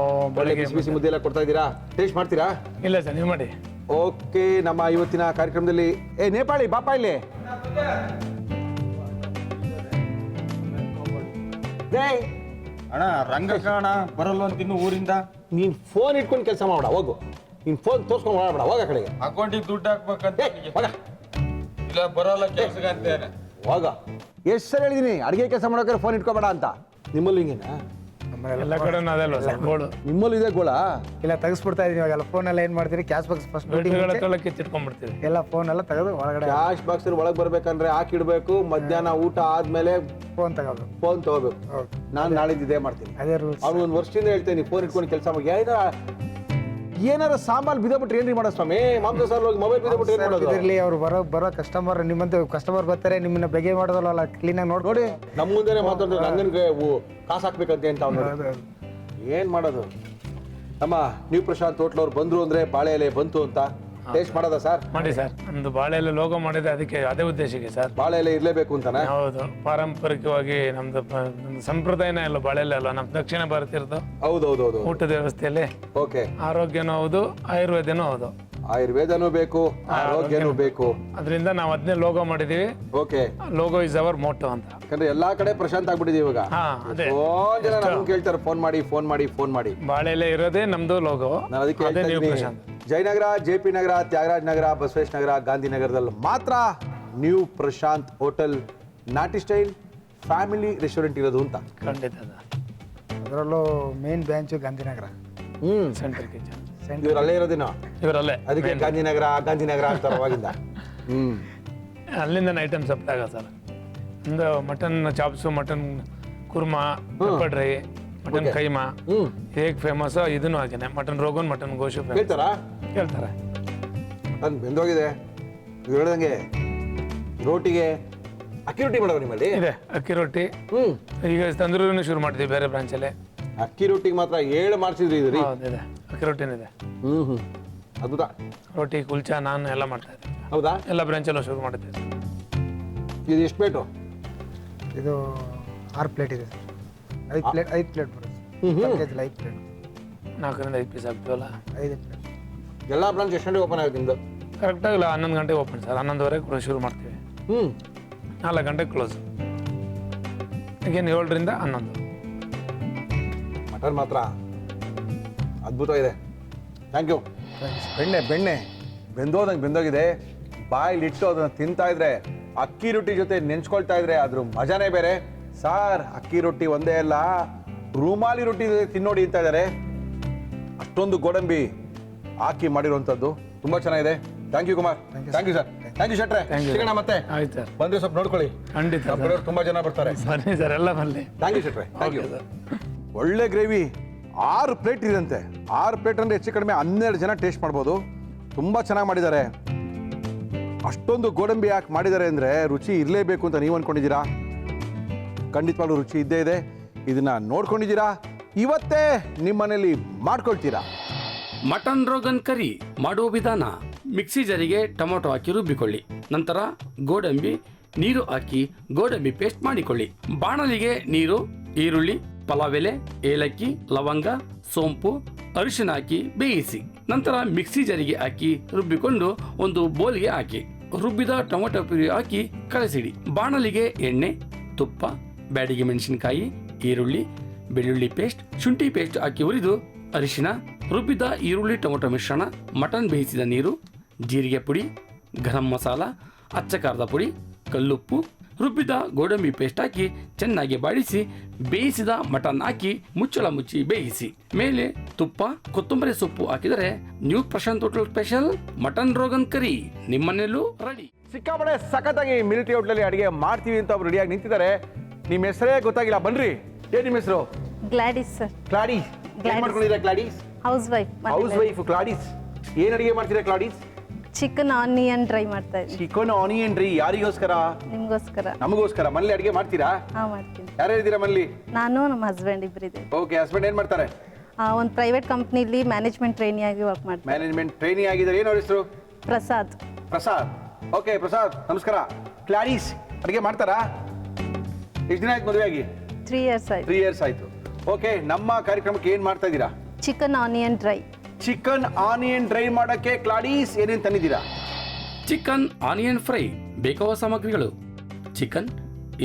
ಒಳ್ಳೆ ಬಿಸಿ ಬಿಸಿ ಮುದ್ದೆ ಎಲ್ಲ ಕೊಡ್ತಾ ಇದ್ದೀರಾ? ಟೇಸ್ಟ್ ಮಾಡ್ತೀರಾ? ಇಲ್ಲ ಸರ್, ನೀವು ಮಾಡಿ. ಓಕೆ. ನಮ್ಮ ಇವತ್ತಿನ ಕಾರ್ಯಕ್ರಮದಲ್ಲಿ ನೇಪಾಳಿ ಬಾಪ ಇಲ್ಲಿ. ಅಣ್ಣ ರಂಗಕ್ಕ ಅಣ್ಣ ಬರಲ್ಲ ಅಂತ ಇನ್ನು ಊರಿಂದ. ನೀನ್ ಫೋನ್ ಇಟ್ಕೊಂಡು ಕೆಲಸ ಮಾಡ, ಹೋಗು. ನೀನ್ ಫೋನ್ ತೋರ್ಸ್ಕೊಂಡು ಓಡಾಡ್ಬೇಡ, ಹೋಗ ಕಡೆಗೆ. ಅಕೌಂಟಿಗೆ ದುಡ್ಡು ಹಾಕ್ಬೇಕಂತ ಹೋಗ. ಇಲ್ಲ ಬರಲ್ಲ ಕೆಲ್ಸಕ್ಕೆ ಅಂತೇನೆ. ಹೋಗ. ಎಷ್ಟು ಸರಿ ಹೇಳಿದೀನಿ ಅಡುಗೆ ಕೆಲಸ ಮಾಡೋಕೆ ಫೋನ್ ಇಟ್ಕೋಬೇಡ ಅಂತ. ನಿಮ್ಮಲ್ಲಿ ಹಿಂಗೇನಾ? ಎಲ್ಲ ಕಡೆ ಅದಲ್ವ ಸರ್ ಗೋಳು. ನಿಮ್ಮಲ್ಲಿ ಇದೆ ಗೋಳ? ಇಲ್ಲ, ತೆಗಿಸ್ಬಿಡ್ತಾ ಇದೀನಿ ಇವಾಗೆಲ್ಲ. ಫೋನೆಲ್ಲ ಏನು ಮಾಡ್ತೀರಿ? ಕ್ಯಾಶ್ ಬಾಕ್ಸ್ ಫಸ್ಟ್ ಕಿತ್ತಿಟ್ಕೊಂಡ್ಬಿಡ್ತೀವಿ. ಎಲ್ಲ ಫೋನ್ ಎಲ್ಲ ತೆಗೆದು ಒಳಗಡೆ ಕ್ಯಾಶ್ ಬಾಕ್ಸ್ ಒಳಗೆ ಬರ್ಬೇಕಂದ್ರೆ ಹಾಕಿಡ್ಬೇಕು. ಮಧ್ಯಾಹ್ನ ಊಟ ಆದ್ಮೇಲೆ ಫೋನ್ ತಗೋಬೇಕು. ಫೋನ್ ತಗೋಬೇಕು. ನಾನು ನಾಳಿದ್ದು ಇದೇ ಮಾಡ್ತೀನಿ. ಅದೇ ರೂಲ್ಸ್. ಅವ್ನು ಒಂದು ವರ್ಷದಿಂದ ಹೇಳ್ತೇನೆ ಫೋನ್ ಇಟ್ಕೊಂಡು ಕೆಲಸ ಮಾಡಿ. ಏನಾರ ಸಾಂಬಾರ್ ಬಿದ್ದಬಿಟ್ರೆ ಏನ್ರಿ ಮಾಡೋ ಸ್ವಾಮಿ? ಮಾಂಸ ಸಾರ್ ಹೋಗಿ ಮೊಬೈಲ್ ಬಿದ್ದಬಿಟ್ರೆ ಏನ್ ಮಾಡೋದು? ಇದ್ರಲ್ಲಿ ಅವ್ರು ಬರೋ ಕಸ್ಟಮರ್, ನಿಮ್ಮಂತ ಕಸ್ಟಮರ್ ಬರ್ತಾರೆ, ನಿಮ್ಮನ್ನ ಬೆಗೆ ಮಾಡೋದಲ್ಲ, ಕ್ಲೀನಾಗಿ ನೋಡಿ. ನಮ್ಮ ಮುಂದೆನೆ ಮಾತಾಡಿದ್ರೆ ನಂಗನ್ಗೆ ಕಾಸು ಹಾಕ್ಬೇಕಂತೆ ಅಂತ ಅವ್ನು. ಏನ್ ಮಾಡೋದು? ನಮ್ಮ ನ್ಯೂ ಪ್ರಶಾಂತ್ ಹೋಟ್ಲ್ ಅವ್ರು ಬಂದ್ರು ಅಂದ್ರೆ ಬಾಳೆ ಎಲೆ ಬಂತು ಅಂತ ಟೇಸ್ಟ್ ಮಾಡೋದಾ ಸರ್? ಮಾಡಿ ಸರ್. ನಮ್ದು ಬಾಳೆ ಎಲೆ ಲೋಗೋ ಮಾಡಿದೆ, ಅದಕ್ಕೆ ಅದೇ ಉದ್ದೇಶಕ್ಕೆ ಸರ್. ಬಾಳೆ ಎಲೆ ಇರ್ಲೇಬೇಕು ಅಂತಾನೆ? ಹೌದು, ಪಾರಂಪರಿಕವಾಗಿ ನಮ್ದು ಸಂಪ್ರದಾಯನೇ ಅಲ್ಲ ಬಾಳೆ ಎಲೆ ಅಲ್ಲ, ನಮ್ ದಕ್ಷಿಣ ಭಾರತ ಇರೋದು. ಹೌದೌದೌದು. ಊಟದ ವ್ಯವಸ್ಥೆಯಲ್ಲಿ ಓಕೆ. ಆರೋಗ್ಯನೂ ಹೌದು, ಆಯುರ್ವೇದನೂ ಹೌದು. ಆಯುರ್ವೇದನೂ ಬೇಕು, ಆರೋಗ್ಯನೂ ಬೇಕು. ಅದರಿಂದ ನಾವು ಅದನ್ನೇ ಲೋಗೋ ಮಾಡಿದೀವಿ. Okay. Logo is our motto ಅಂತ. ಯಾಕಂದ್ರೆ ಎಲ್ಲಾ ಕಡೆ ಪ್ರಶಾಂತ್ ಆಗ್ಬಿಟ್ಟಿದೀವಿ ಇವಾಗ. ಹಾ, ಅದೇ. ಫೋನ್ ಜನ ನಮ್ಗೆ ಕೇಳ್ತಾರೆ, ಫೋನ್ ಮಾಡಿ ಫೋನ್ ಮಾಡಿ ಫೋನ್ ಮಾಡಿ. ಬಾಳೆ ಎಲೆ ಇರೋದೇ ನಮ್ದು ಲೋಗೋ. ನಾನು ಅದಕ್ಕೆ ಅದೇ ಹೇಳ್ತಾ ನೀವು ಇದ್ದೀನಿ, ಪ್ರಶಾಂತ್. ಜಯನಗರ, JP ನಗರ, ತ್ಯಾಗರಾಜ್ ನಗರ, ಬಸವೇಶ್ ನಗರ, ಗಾಂಧಿನಗರದಲ್ಲಿ ಮಾತ್ರ ನ್ಯೂ ಪ್ರಶಾಂತ್ ಹೋಟೆಲ್ ನಾಟಿ ಸ್ಟೈಲ್ ಫ್ಯಾಮಿಲಿ ರೆಸ್ಟೋರೆಂಟ್ ಇರೋದು ಅಂತ. ಖಂಡಿತ ಅದರಲ್ಲೂ main branch Gandhinagar central kitchen. ಇವ್ರು ಅಲ್ಲೇ ಇರೋದಿನ, ಇವರಲ್ಲೇ ಅದಕ್ಕೆ ಗಾಂಧಿನಗರ ಗಾಂಧಿನಗರ ಅಂತಾರೆ ಅವಾಗಿಂದ. ಅಲ್ಲಿಂದ ಐಟಮ್ ಸಪ್ಲೈ ಆಗ ಸರ್. ಒಂದು mutton chops, mutton kurma, pepper dry, mutton keema ಹೇಗೆ ಫೇಮಸ್, ಇದನ್ನು ಹಾಗೇನೆ. ಮಟನ್ ರೋಗನ್, ಮಟನ್ ಗೋಶು ಹೇಳ್ತಾರಾ? ಹೇಳ್ತಾರೆ. ಮಟನ್ ಬೆಂದೋಗಿದೆ. ಇವ್ರು ಹೇಳ್ದಂಗೆ ರೋಟಿಗೆ ಅಕ್ಕಿ ರೊಟ್ಟಿ ಮಾಡೋದು ನಿಮ್ಮಲ್ಲಿ? ಇದೆ ಅಕ್ಕಿ ರೊಟ್ಟಿ. ಈಗ ತಂದೂರಿನೂ ಶುರು ಮಾಡ್ತೀವಿ ಬೇರೆ ಬ್ರಾಂಚಲ್ಲಿ. ಅಕ್ಕಿ ರೊಟ್ಟಿಗೆ ಮಾತ್ರ 7 ಮಾಡಿಸಿದ್ರಿ ಇದು? ಹೌದಿದೆ, ಅಕ್ಕಿ ರೊಟ್ಟಿನಿದೆ. ಅದ್ಭುತ. ರೊಟ್ಟಿ, ಕುಲ್ಚಾ, ನಾನು ಎಲ್ಲ ಮಾಡ್ತಾ ಇದ್ದೀನಿ. ಹೌದಾ? ಎಲ್ಲ ಬ್ರಾಂಚಲ್ಲೂ ಶುರು ಮಾಡಿದ್ದೀವಿ. ಇದು ಎಷ್ಟು ಪ್ಲೇಟು? ಇದು 6 ಪ್ಲೇಟ್ ಇದೆ ಸರ್. 5 ಪ್ಲೇಟ್ ಬರುತ್ತೆ. 5 ಪ್ಲೇಟ್. 4ರಿಂದ 5 ಪೀಸ್ ಆಗ್ತೀವಲ್ಲ. 5 ಪ್ಲೇಟ್. ಎಲ್ಲ ಬ್ರಾಂಚ್ ಎಷ್ಟು ಗಂಟೆಗೆ ಓಪನ್ ಆಗುತ್ತೆ ನಿಮ್ದು? ಕರೆಕ್ಟಾಗಿಲ್ಲ 11 ಗಂಟೆಗೆ ಓಪನ್ ಸರ್. 11:30 ಶುರು ಮಾಡ್ತೀವಿ. 4 ಗಂಟೆಗೆ ಕ್ಲೋಸ್. again 7ರಿಂದ 11. ಮಟನ್ ಮಾತ್ರ ಅದ್ಭುತವಾಗಿದೆ. Thank you. ಬೆಣ್ಣೆ ಬೆಂದೋಗಿದೆ. ಬಾಯಿಲಿಟ್ಟು ಅದನ್ನ ತಿಂತಾ ಇದ್ರೆ ಅಕ್ಕಿ ರೊಟ್ಟಿ ಜೊತೆ ನೆಂಚ್ಕೊಳ್ತಾ ಇದ್ರೆ ಅದ್ರ ಮಜಾನೇ ಬೇರೆ. ಸಾರ್, ಅಕ್ಕಿ ರೊಟ್ಟಿ ಒಂದೇ ಅಲ್ಲ, ರೂಮಾಲಿ ರೊಟ್ಟಿ ಜೊತೆ ತಿನ್ನೋಡಿ ಅಂತ ಇದ್ದಾರೆ. ಅಷ್ಟೊಂದು ಗೋಡಂಬಿ ಹಾಕಿ ಮಾಡಿರುವಂಥದ್ದು ತುಂಬಾ ಚೆನ್ನಾಗಿದೆ. Thank you Kumar. Thank you sir. Thank you ಶೆಟ್ರೆ. ಸಿಗೋಣ ಮತ್ತೆ. ಆಯ್ತು ಸರ್, ಬಂದ್ರೆ ಸ್ವಲ್ಪ ನೋಡ್ಕೊಳ್ಳಿ. ಖಂಡಿತ ನಮ್ಮ ಕಡೆಯವ್ರು ತುಂಬಾ ಜನ ಬರ್ತಾರೆ. ಬನ್ನಿ ಸರ್, ಎಲ್ಲ ಬರಲಿ. ಥ್ಯಾಂಕ್ ಯು ಶೆಟ್ರೆ. Thank you. Okay sir. ಒಳ್ಳೆ ಗ್ರೇವಿ. 6 ಪ್ಲೇಟ್ ಇದಂತೆ. 6 ಪ್ಲೇಟ್ ಅಂದರೆ ಹೆಚ್ಚು ಕಡಿಮೆ 12 ಜನ ಟೇಸ್ಟ್ ಮಾಡ್ಬೋದು. ತುಂಬ ಚೆನ್ನಾಗಿ ಮಾಡಿದ್ದಾರೆ. ಅಷ್ಟೊಂದು ಗೋಡಂಬಿ ಯಾಕೆ ಮಾಡಿದ್ದಾರೆ ಅಂದರೆ ರುಚಿ ಇರಲೇಬೇಕು ಅಂತ ನೀವು ಅಂದ್ಕೊಂಡಿದ್ದೀರಾ? ಖಂಡಿತವಾಗ್ಲೂ ರುಚಿ ಇದ್ದೇ ಇದೆ. ಇದನ್ನು ನೋಡ್ಕೊಂಡಿದ್ದೀರಾ, ಇವತ್ತೇ ನಿಮ್ಮ ಮನೇಲಿ ಮಾಡ್ಕೊಳ್ತೀರಾ. ಮಟನ್ ರೋಗನ್ ಕರಿ ಮಾಡುವ ವಿಧಾನ: ಮಿಕ್ಸಿ ಜಾರಿಗೆ ಟೊಮೊಟೊ ಹಾಕಿ ರುಬ್ಬಿಕೊಳ್ಳಿ. ನಂತರ ಗೋಡಂಬಿ ನೀರು ಹಾಕಿ ಗೋಡಂಬಿ ಪೇಸ್ಟ್ ಮಾಡಿಕೊಳ್ಳಿ. ಬಾಣಲಿಗೆ ನೀರು, ಈರುಳ್ಳಿ, ಪಲಾವ್ ಎಲೆ, ಏಲಕ್ಕಿ, ಲವಂಗ, ಸೋಂಪು, ಅರಿಶಿನ ಹಾಕಿ ಬೇಯಿಸಿ. ನಂತರ ಮಿಕ್ಸಿ ಜಾರಿಗೆ ಹಾಕಿ ರುಬ್ಬಿಕೊಂಡು ಒಂದು ಬೌಲ್ಗೆ ಹಾಕಿ ರುಬ್ಬಿದ ಟೊಮೊಟೊ ಪ್ಯೂರಿ ಹಾಕಿ ಕಲಸಿಡಿ. ಬಾಣಲಿಗೆ ಎಣ್ಣೆ, ತುಪ್ಪ, ಬ್ಯಾಡಿಗೆ ಮೆಣಸಿನಕಾಯಿ, ಈರುಳ್ಳಿ, ಬೆಳ್ಳುಳ್ಳಿ ಪೇಸ್ಟ್, ಶುಂಠಿ ಪೇಸ್ಟ್ ಹಾಕಿ ಹುರಿದು ಅರಿಶಿನ, ರುಬ್ಬಿದ ಈರುಳ್ಳಿ ಟೊಮೊಟೊ ಮಿಶ್ರಣ, ಮಟನ್ ಬೇಯಿಸಿದ ನೀರು, ಜೀರಿಗೆ ಪುಡಿ, ಗರಂ ಮಸಾಲ, ಅಚ್ಚ ಖಾರದ ಪುಡಿ, ಕಲ್ಲುಪ್ಪು, ರುಬ್ಬಿದ ಗೋಡಂಬಿ ಪೇಸ್ಟ್ ಹಾಕಿ ಚೆನ್ನಾಗಿ ಬಾಡಿಸಿ ಬೇಯಿಸಿದ ಮಟನ್ ಹಾಕಿ ಮುಚ್ಚಳ ಮುಚ್ಚಿ ಬೇಯಿಸಿ. ಮೇಲೆ ತುಪ್ಪ, ಕೊತ್ತಂಬರಿ ಸೊಪ್ಪು ಹಾಕಿದರೆ new Prashanth hotel special mutton rogan curry ನಿಮ್ಮನೇಲೂ ರೆಡಿ. ಸಿಕ್ಕಾಪಡೆ ಸಖತ್ತಾಗಿ ಮಿಲಿಟರಿ ಹೋಟ್ಲಲ್ಲಿ ಅಡಿಗೆ ಮಾಡ್ತೀವಿ ಅಂತ ಒಬ್ರು ರೆಡಿಯಾಗಿ ನಿಂತಿದ್ದಾರೆ. ನಿಮ್ಮ ಹೆಸರೇ ಗೊತ್ತಾಗಿಲ್ಲ, ಬನ್ರಿ. ಏನ್ ನಿಮ್ಮ ಹೆಸರು? Gladys sir. ಕ್ಲಾಡೀಸ್. ಏನ್ ಮಾಡ್ಕೊಂಡಿದ್ದೀರಾ Gladys? Housewife. Housewife Gladys. ಏನ್ ಅಡಿಗೆ ಮಾಡ್ತೀರಾ ಕ್ಲಾಡೀಸ್? ಚಿಕನ್ ಆನಿಯನ್ ಡ್ರೈ ಮಾಡ್ತಾ ಇದ್ದೀನಿ. ಚಿಕನ್ ಆನಿಯನ್ ರೀ. ಯಾರಿಗೋಸ್ಕರ? ನಿಮ್ಗೋಸ್ಕರ. ನಮಗೋಸ್ಕರ. ಮನೇಲಿ ಅಡಿಗೆ ಮಾಡ್ತೀರಾ? ಮಾಡ್ತೀನಿ. ಯಾರ್ಯಾರಿದ್ದೀರಾ ಮನೇಲಿ? ನಾನು ನಮ್ಮ ಹಸ್ಬೆಂಡ್ ಇಬ್ಬರಿದೆ. ಓಕೆ. ಹಸ್ಬೆಂಡ್ ಏನ್ ಮಾಡ್ತಾರೆ? ಒಂದು ಪ್ರೈವೇಟ್ ಕಂಪ್ನಿಲಿ ಮ್ಯಾನೇಜ್ಮೆಂಟ್ ಟ್ರೈನಿ ಆಗಿ ವರ್ಕ್ ಮಾಡ್ತೀನಿ. ಮ್ಯಾನೇಜ್ಮೆಂಟ್ ಟ್ರೈನಿ ಆಗಿದ್ದಾರೆ. ಏನು ಅವ್ರ ಹೆಸರು? ಪ್ರಸಾದ್. ಪ್ರಸಾದ್. ಓಕೆ ಪ್ರಸಾದ್, ನಮಸ್ಕಾರ. ಕ್ಲಾಡೀಸ್ ಅಡಿಗೆ ಮಾಡ್ತಾರಾ? ಎಷ್ಟು ದಿನ ಆಯ್ತು ಮದುವೆ ಆಗಿ? 3 years ಆಯ್ತು. 3 years ಆಯ್ತು. ಓಕೆ, ನಮ್ಮ ಕಾರ್ಯಕ್ರಮಕ್ಕೆ ಏನ್ ಮಾಡ್ತಾ ಇದ್ದೀರಾ? Chicken onion dry. Chicken onion dry ಮಾಡಕ್ಕೆ ಕ್ಲಾಡೀಸ್ ಏನೇನ್ ತಂದಿದ್ದೀರಾ? ಚಿಕನ್ ಆನಿಯನ್ ಫ್ರೈ ಬೇಕಾಗುವ ಸಾಮಗ್ರಿಗಳು: ಚಿಕನ್,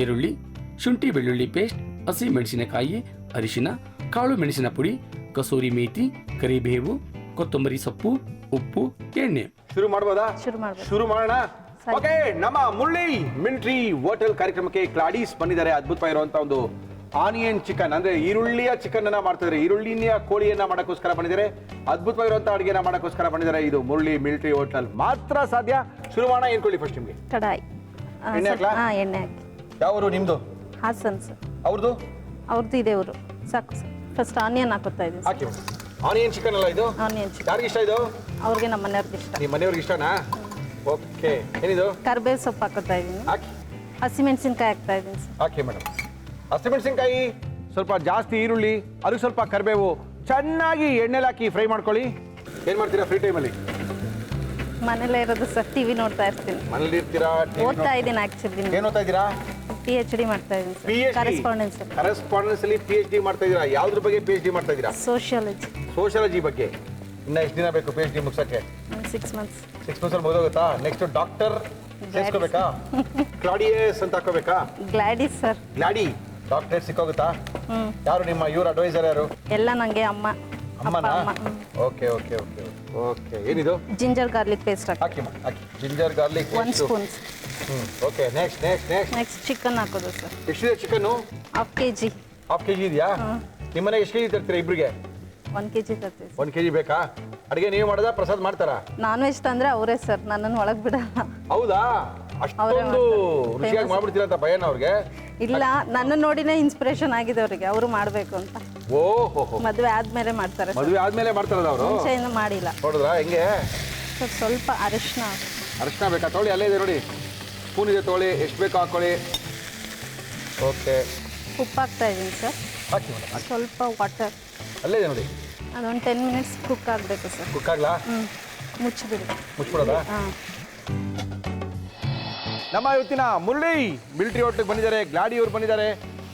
ಈರುಳ್ಳಿ, ಶುಂಠಿ ಬೆಳ್ಳುಳ್ಳಿ ಪೇಸ್ಟ್, ಹಸಿ ಮೆಣಸಿನಕಾಯಿ, ಅರಿಶಿನ, ಕಾಳು ಮೆಣಸಿನ ಪುಡಿ, ಕಸೂರಿ ಮೇಥಿ, ಕರಿಬೇವು, ಕೊತ್ತಂಬರಿ ಸೊಪ್ಪು, ಉಪ್ಪು, ಎಣ್ಣೆ. ಶುರು ಮಾಡ್ಬೋದಾ? ಶುರು ಮಾಡೋಣ. ಓಕೆ, ನಮ್ಮ ಮುಳ್ಳಿ ಮಿಲಿಟರಿ ಹೋಟೆಲ್ ಕಾರ್ಯಕ್ರಮಕ್ಕೆ ಕ್ಲಾಡೀಸ್ ಬಂದಿದ್ದಾರೆ. ಅದ್ಭುತವಾಗಿರುವಂತ ಒಂದು ಆನಿಯನ್ ಚಿಕನ್ ಅಂದ್ರೆ ಈರುಳ್ಳಿಯ ಚಿಕನ್ ಅನ್ನ ಮಾಡ್ತಿದ್ದಾರೆ. ಈರುಳ್ಳಿಯ ಕೋಳಿಯನ್ನ ಮಾಡಕ್ಕೋಸ್ಕರ ಬಂದಿದ್ದಾರೆ. ಅದ್ಭುತವಾಗಿರುವಂತಹ ಅಡಿಗೆನ ಮಾಡಕ್ಕೋಸ್ಕರ ಬಂದಿದ್ದಾರೆ. ಇದು ಮುರಳಿ ಮಿಲಿಟರಿ ಹೋಟೆಲ್ ಮಾತ್ರ ಸಾಧ್ಯ. ಶುರು ಮಾಡೋಣ. ಏನ್ ಕೊಳ್ಳಿ ಫಸ್ಟ್ ನಿಮ್ಗೆ? ಕಡಾಯಿ. ಎಣ್ಣೆ ಹಾಕ್ಲಾ? ಎಣ್ಣೆ ಹಾಕಿ. ಯಾವರು ನಿಮ್ದು? ಹಾಸನ್ ಸರ್. ಅವ್ರದ್ದು? ಅವ್ರದ್ದು ಇದೆ ಊರು. ಸಾಕು ಸರ್. ಫಸ್ಟ್ ಆನಿಯನ್ ಹಾಕೋತಾ ಇದ್ದೀನಿ. ಹಾಕಿ. ಆನಿಯನ್ ಚಿಕನ್ ಅಲ್ಲ ಇದು? Onion chicken. ಯಾರಿಗೆ ಇಷ್ಟ ಇದು? ಅವ್ರಿಗೆ, ನಮ್ಮ ಮನೆಯವ್ರಿಗೆ ಇಷ್ಟ. ನಿಮ್ಮ ಮನೆಯವ್ರಿಗೆ ಇಷ್ಟನಾ? ಓಕೆ. ಏನಿದು? ಕರ್ಬೇವು ಸೊಪ್ಪು ಹಾಕೋತಾ ಇದ್ದೀನಿ. ಹಾಕಿ. ಹಸಿಮೆಣಸಿನ್ಕಾಯಿ ಹಾಕ್ತಾ ಇದ್ದೀನಿ ಸರ್. ಹಾಕಿ ಮೇಡಮ್. ಹಸಿಮೆಣಸಿನ್ಕಾಯಿ, ಸ್ವಲ್ಪ ಜಾಸ್ತಿ ಈರುಳ್ಳಿ, ಅದಕ್ಕೆ ಸ್ವಲ್ಪ ಕರಿಬೇವು, ಚೆನ್ನಾಗಿ ಎಣ್ಣೆಲಿ ಹಾಕಿ ಫ್ರೈ ಮಾಡ್ಕೊಳ್ಳಿ. ಏನ್ ಮಾಡ್ತೀರಾ ಫ್ರೀ ಟೈಮಲ್ಲಿ? ಮನೇಲೇ ಇರೋದು ಸರ್. ಟಿವಿ ನೋಡ್ತಾ ಇರ್ತೀನಿ. ಮನೇಲಿ ಇರ್ತೀರಾ? ಓದ್ತಾ ಇದ್ದೀನಿ ಆಕ್ಚುಲಿ. ಏನ್ ಓದ್ತಾ ಇದ್ದೀರಾ? PhD ಮಾಡ್ತಾ ಇದ್ದೀನಿ ಸರ್. ಕರೆಸ್ಪಾಂಡೆನ್ಸ್. ಕರೆಸ್ಪಾಂಡೆನ್ಸ್ ಅಲ್ಲಿ PhD ಮಾಡ್ತಾ ಇದ್ದೀರಾ? ಯಾವ್ದ್ರ ಬಗ್ಗೆ PhD ಮಾಡ್ತಾ ಇದ್ದೀರಾ? ಸೋಷಿಯಾಲಜಿ. ಸೋಷಿಯಾಲಜಿ ಬಗ್ಗೆ. ಇನ್ನ ಎಷ್ಟು ದಿನ ಬೇಕು PhD ಮುಗ್ಸಕ್ಕೆ? 6 months. 6 months ಅಲ್ಲಿ ಮುಗಿದೋಗುತ್ತಾ? ನೆಕ್ಸ್ಟ್ ಡಾಕ್ಟರ್ ಸೇರ್ಸ್ಕೋಬೇಕಾ? ಕ್ಲಾಡಿಯಸ್ ಅಂತ ಹಾಕೋಬೇಕಾ? Gladys sir. ಗ್ಲಾಡಿ. ಡಾಕ್ಟರೇಟ್ ಸಿಕ್ಕೋಗುತ್ತಾ? ಯಾರು ನಿಮ್ಮ ಇವ್ರ ಅಡ್ವೈಸರ್ ಯಾರು? ಎಲ್ಲ ನಂಗೆ ಅಮ್ಮ. ಅಮ್ಮನಾ? ಅಮ್ಮ. Okay okay okay okay. ಏನಿದು? ಜಿಂಜರ್ ಗಾರ್ಲಿಕ್ ಪೇಸ್ಟ್ ಹಾಕಿ. ಹಾಕಿ ಹಾಕಿ. Ginger garlic 1 spoon. Okay. Next next next next chicken ಹಾಕೋದು ಸರ್. ಎಷ್ಟಿದೆ ಚಿಕನ್ನು? 1/2 kg. 1/2 kg ಇದೆಯಾ? ನಿಮ್ಮ ಮನೆಗೆ ಎಷ್ಟು ಕೆಜಿ ತರ್ತೀರಾ ಇಬ್ರಿಗೆ? 1 kg ತರ್ತೀವಿ. 1 kg ಬೇಕಾ? ಅಡಿಗೆ ನೀವು ಮಾಡೋದಾ ಪ್ರಸಾದ್ ಮಾಡ್ತಾರಾ? ನಾನ್ ವೆಜ್ ತಂದ್ರೆ ಅವರೇ ಸರ್, ನನ್ನನ್ನು ಒಳಗೆ ಬಿಡಲ್ಲ. ಹೌದಾ? ಅಷ್ಟೊಂದು ರುಚಿಯಾಗಿ ಮಾಡ್ಬಿಡ್ತೀರಾ ಅಂತ ಭಯನ ಅವ್ರಿಗೆ? ಇಲ್ಲ, ನನ್ನ ನೋಡಿನೇ ಇನ್ಸ್ಪಿರೇಷನ್ ಆಗಿದೆ ಅವರಿಗೆ, ಅವರು ಮಾಡಬೇಕು ಅಂತ. ಓಹೋ. ಮದುವೆ ಆದ್ಮೇಲೆ ಮಾಡ್ತಾರೆ ಸರ್. ಮದುವೆ ಆದ್ಮೇಲೆ ಮಾಡ್ತಾರಲ್ಲ ಅವರು? ಮುಂಚೆಯಿಂದ ಮಾಡಿಲ್ಲ. ನೋಡಿದ್ರಾ ಹೆಂಗೆ? ಸರ್ ಸ್ವಲ್ಪ ಅರಿಶಿನ. ಅರಿಶಿನ ಬೇಕಾ? ತೊಗೊಳ್ಳಿ, ಅಲ್ಲೇ ಇದೆ ನೋಡಿ. ಸ್ಪೂನ್ ಇದೆ, ತೊಗೊಳ್ಳಿ. ಎಷ್ಟು ಬೇಕು ಹಾಕೊಳ್ಳಿ. ಓಕೆ. ಉಪ್ಪು ಹಾಕ್ತಾ ಇದ್ದೀನಿ ಸರ್. ಹಾಕಿ ಮೇಡಮ್. ಸ್ವಲ್ಪ ವಾಟರ್. ಅಲ್ಲೇ ಇದೆ ನೋಡಿ. ಅದೊಂದು 10 minutes ಕುಕ್ ಆಗಬೇಕು ಸರ್. ಕುಕ್ ಆಗ್ಲಾ? ಮುಚ್ಚಿಬಿಡಿ. ಮುಚ್ಬಿಡೋದಾ? ಹಾಂ. ನಮ್ಮ ಇವತ್ತಿನ ಮುರಳಿ ಮಿಲಿಟರಿ ಹೋಟ್ಲಿಗೆ ಬಂದಿದ್ದಾರೆ. ಗ್ಲಾಡಿ ಅವ್ರು ಬಂದಿದ್ದಾರೆ.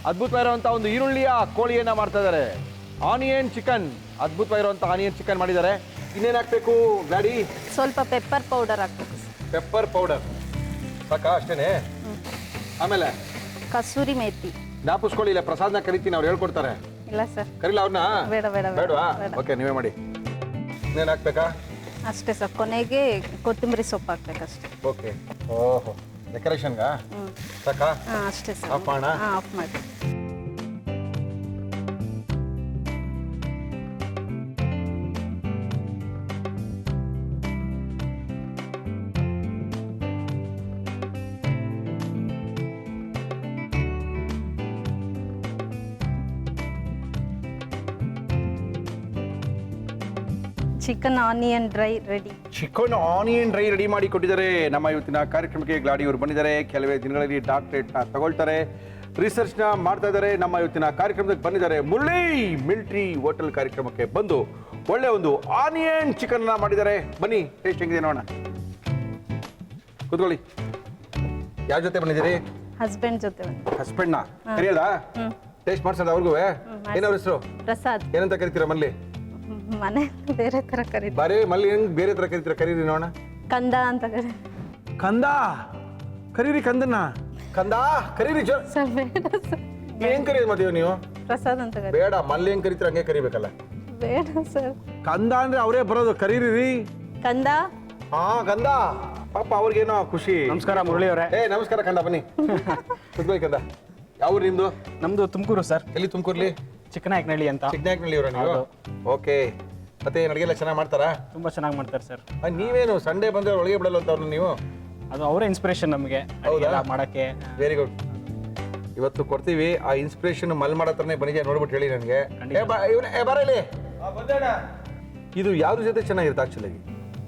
ಅದ್ಭುತವಾಗಿರುವಂಥ ಒಂದು ಈರುಳ್ಳಿಯ ಕೋಳಿಯನ್ನ ಮಾಡ್ತಾ ಇದ್ದಾರೆ. Onion chicken. ಅದ್ಭುತವಾಗಿರುವಂಥ ಆನಿಯನ್ ಚಿಕನ್ ಮಾಡಿದ್ದಾರೆ. ಇನ್ನೇನು ಹಾಕ್ಬೇಕು ಗ್ಲಾಡಿ? ಸ್ವಲ್ಪ ಪೆಪ್ಪರ್ ಪೌಡರ್ ಹಾಕ್ಬೇಕು ಸರ್. ಪೆಪ್ಪರ್ ಪೌಡರ್ ಸಾಕಾ? ಅಷ್ಟೇನೆ? ಆಮೇಲೆ ಕಸೂರಿ ಮೇಥಿ. ಜ್ಞಾಪಿಸ್ಕೊಳ್ಳಿ, ಇಲ್ಲ ಪ್ರಸಾದ್ನ ಕರಿತೀನಿ, ಅವ್ರು ಹೇಳ್ಕೊಡ್ತಾರೆ. ಇಲ್ಲ ಸರ್, ಕರೀಲ ಅವ್ರನ್ನ? ಬೇಡ ಬೇಡ ಬೇಡ ಬೇಡವಾ? ಬೇಡ. ಓಕೆ, ನೀವೇ ಮಾಡಿ. ಇನ್ನೇನು ಹಾಕ್ಬೇಕಾ? ಅಷ್ಟೇ ಸರ್, ಕೊನೆಗೆ ಕೊತ್ತಂಬರಿ ಸೊಪ್ಪು ಹಾಕ್ಬೇಕಷ್ಟೇ. ಓಕೆ. ಓಹೋ, ಡೆಕೋರೇಷನ್ಗಾ ಸಾಕಾ? ಹಾಂ ಅಷ್ಟೇ ಸರ್. ಆಫ್ ಮಾಡೋಣ? ಹಾಂ ಆಫ್ ಮಾಡಿ. Chicken onion dry ready. Chicken onion dry ready ಮಾಡಿ ಕೊಟ್ಟಿದ್ದಾರೆ. ನಮ್ಮ ಇವತ್ತಿನ ಕಾರ್ಯಕ್ರಮಕ್ಕೆ ಗ್ಲಾಡಿ ಅವರು ಬಂದಿದ್ದಾರೆ. ಕೆಲವೇ ದಿನಗಳಲ್ಲಿ ಡಾಕ್ಟರೇಟ್ನ ತಗೊಳ್ತಾರೆ, ರಿಸರ್ಚ್ನ ಮಾಡ್ತಾ ಇದ್ದಾರೆ. ನಮ್ಮ ಇವತ್ತಿನ ಕಾರ್ಯಕ್ರಮಕ್ಕೆ ಬಂದಿದ್ದಾರೆ. ಮುರಳಿ ಮಿಲಿಟರಿ ಹೋಟೆಲ್ ಕಾರ್ಯಕ್ರಮಕ್ಕೆ ಬಂದು ಒಳ್ಳೆ ಒಂದು ಆನಿಯನ್ ಚಿಕನ್ ಮಾಡಿದ್ದಾರೆ. ಬನ್ನಿ, ಟೇಸ್ಟ್ ಹೆಂಗಿದೆ ನೋಡೋಣ. ಕೂತ್ಕೊಳ್ಳಿ. ಯಾವ ಜೊತೆ ಬಂದಿದ್ದೀರಿ? ಹಸ್ಬೆಂಡ್ ಜೊತೆ ಬಂದೆ. ಹಸ್ಬೆಂಡ್ನ ಕರಿಯೋದಾ? ಟೇಸ್ಟ್ ಮಾಡ್ಸೋದ ಅವ್ರಿಗೂ? ಏನವ್ರ ಹೆಸರು? ಪ್ರಸಾದ್. ಏನಂತ ಕರಿತೀರಾ ಮಲ್ಲಿ? ಮನೆ ಬೇರೆ ಥರ ಕರೀತಾರೆ. ಬರೀ ಮಲ್ಲಿ ಹೆಂಗ್ ಬೇರೆ ತರ ಕರಿತೀರಾ? ಕರೀರಿ ನೋಡೋಣ. ಕಂದ ಅಂತ ಕರೀ. ಕಂದ ಕರೀರಿ, ಕಂದನ್ನ ಕಂದ ಕರೀರಿ. ಸರ್ ಬೇಡ ಸರ್. ಏನ್ ಕರೀರಿ ಮತ್ತೆ ನೀವು? ಪ್ರಸಾದ್ ಅಂತ ಕರೀ. ಬೇಡ, ಮಲ್ಲಿ ಹೆಂಗ್ ಕರಿತೀರ ಹಂಗೆ ಕರಿಬೇಕಲ್ಲ. ಬೇಡ ಸರ್. ಕಂದ ಅಂದ್ರೆ ಅವರೇ ಬರೋದು, ಕರೀರಿ. ಕಂದ. ಹಾ ಕಂದ, ಪಾಪ ಅವ್ರಿಗೇನೋ ಖುಷಿ. ನಮಸ್ಕಾರ ಮುರಳಿ ಅವರೇ. ನಮಸ್ಕಾರ ಕಂದ, ಬನ್ನಿ ಕುತ್ಕೊಳ್ಳಿ. ಕಂದ, ಯಾವ ಊರು ನಿಮ್ದು? ನಮ್ಮದು ತುಮಕೂರು ಸರ್. ಎಲ್ಲಿ ತುಮಕೂರ್ಲಿ? ಚಿಕ್ಕನಾಯಕನಹಳ್ಳಿ ಅಂತ. ಚಿಕ್ಕನಾಯಕನಹಳ್ಳಿ ಅವರ ನೀವು? ಓಕೆ. ಮತ್ತೆ ಏನ್ ಅಡುಗೆ ಎಲ್ಲ ಚೆನ್ನಾಗಿ ಮಾಡ್ತಾರಾ? ತುಂಬ ಚೆನ್ನಾಗಿ ಮಾಡ್ತಾರೆ ಸರ್. ನೀವೇನು ಸಂಡೇ ಬಂದ್ರೆ ಒಳಗೆ ಬಿಡಲ್ಲ ಅಂತ ಅವ್ರನ್ನ ನೀವು? ಅದು ಅವರೇ ಇನ್ಸ್ಪಿರೇಷನ್ ನಮಗೆ ಹೌದಾ? ಮಾಡೋಕ್ಕೆ. Very good. ಇವತ್ತು ಕೊಡ್ತೀವಿ. ಆ ಇನ್ಸ್ಪಿರೇಷನ್ ಮಲ್ ಮಾಡತ್ರನೇ ಬನ್ನಿಜೆ ನೋಡ್ಬಿಟ್ಟು ಹೇಳಿ ನನಗೆ. ಬರಲಿ. ಇದು ಯಾವ್ದ್ರ ಜೊತೆ ಚೆನ್ನಾಗಿರುತ್ತೆ ಆಕ್ಚುಲಿ?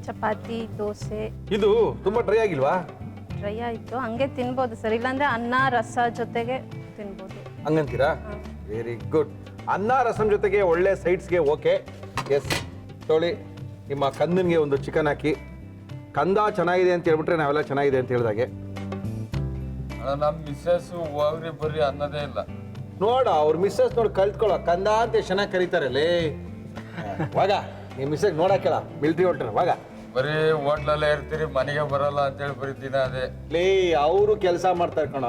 ಚಪಾತಿ, ದೋಸೆ. ಇದು ತುಂಬಾ ಡ್ರೈ ಆಗಿಲ್ವಾ? ಡ್ರೈ ಆಯಿತು, ಹಂಗೆ ತಿನ್ಬೋದು ಸರ್. ಇಲ್ಲಾಂದ್ರೆ ಅನ್ನ ರಸ ಜೊತೆಗೆ ತಿನ್ಬೋದು. ಹಂಗಂತೀರಾ? Very good. ಅನ್ನ ರಸಂ ಜೊತೆಗೆ ಒಳ್ಳೆ ಸೈಡ್ಸ್ಗೆ ಓಕೆ. ಎಸ್, ತೊಳಿ. ನಿಮ್ಮ ಕಂದನ್ಗೆ ಒಂದು ಚಿಕನ್ ಹಾಕಿ. ಕಂದ ಚೆನ್ನಾಗಿದೆ ಅಂತ ಹೇಳ್ಬಿಟ್ರೆ ನಾವೆಲ್ಲ ಚೆನ್ನಾಗಿದೆ ಅಂತ ಹೇಳಿದಾಗೆ. ನಮ್ಮ ಮಿಸ್ಸಸ್ ಹೋಗ್ರಿ ಬರ್ರಿ ಅನ್ನೋದೇ ಇಲ್ಲ. ನೋಡ ಅವ್ರ ಮಿಸ್ಸಸ್ ನೋಡಿ ಕಲ್ತ್ಕೊಳ್ಳೋ. ಕಂದ ಅಂತ ಚೆನ್ನಾಗಿ ಕರೀತಾರೆ ಲೇ. ವಾಗ ನಿಮ್ಮ ಮಿಸ್ಸಸ್ ನೋಡಕ್ಕೆಲ್ಲ ಮಿಲಿಟರಿ ಹೋಟ್ಲ್ ವಾಗ. ಬರೀ ಹೋಟ್ಲಲ್ಲೇ ಇರ್ತೀರಿ, ಮನೆಗೆ ಬರಲ್ಲ ಅಂತೇಳಿ ಬರೀ ದಿನ ಅದೇ. ಲೇ, ಅವರು ಕೆಲಸ ಮಾಡ್ತಾರೆ ಕಣ.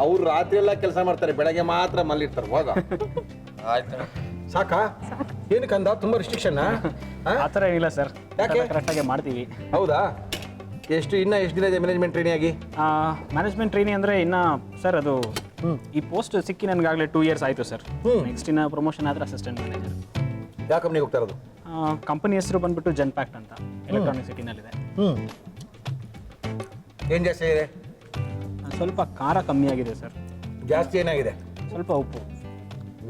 ಅವ್ರು ರಾತ್ರಿ ಎಲ್ಲ ಕೆಲಸ ಮಾಡ್ತಾರೆ, ಬೆಳಗ್ಗೆ ಮಾತ್ರ ಮಲ್ಲಿರ್ತಾರೆ. ಹೋಗ. ಆಯ್ತು. ಸಾಕಾ? ಏನು ಕಂದ, ತುಂಬಾ ರಿಸ್ಟ್ರಿಕ್ಷನ್? ಆ ಥರ ಏನಿಲ್ಲ ಸರ್, ಯಾಕೆ? ಕರೆಕ್ಟಾಗಿ ಮಾಡ್ತೀವಿ. ಹೌದಾ? ಎಷ್ಟು ದಿನ ಇದೆ ಮ್ಯಾನೇಜ್ಮೆಂಟ್ ಟ್ರೈನಿಂಗ್ ಆಗಿ? ಮ್ಯಾನೇಜ್ಮೆಂಟ್ ಟ್ರೈನಿಂಗ್ ಅಂದರೆ ಇನ್ನು ಸರ್ ಅದು ಈ ಪೋಸ್ಟ್ ಸಿಕ್ಕಿ ನನಗಾಗಲೇ 2 years ಆಯಿತು ಸರ್. ನೆಕ್ಸ್ಟ್ ಇನ್ನು ಪ್ರಮೋಷನ್ ಆದರೆ ಅಸಿಸ್ಟೆಂಟ್ ಮ್ಯಾನೇಜರ್. ಯಾವ ಕಂಪ್ನಿಗೆ ಹೋಗ್ತಾ ಇರೋದು? ಕಂಪನಿ ಹೆಸರು ಬಂದ್ಬಿಟ್ಟು ಜೆನ್ಪ್ಯಾಕ್ಟ್ ಅಂತ, ಎಲೆಕ್ಟ್ರಾನಿಕ್ ಸಿಟಿನಲ್ಲಿದೆ. ಏನು ಜಾಸ್ತಿ ಆಗಿದೆ? ಸ್ವಲ್ಪ ಖಾರ ಕಮ್ಮಿ ಆಗಿದೆ ಸರ್. ಜಾಸ್ತಿ ಏನಾಗಿದೆ? ಸ್ವಲ್ಪ ಉಪ್ಪು.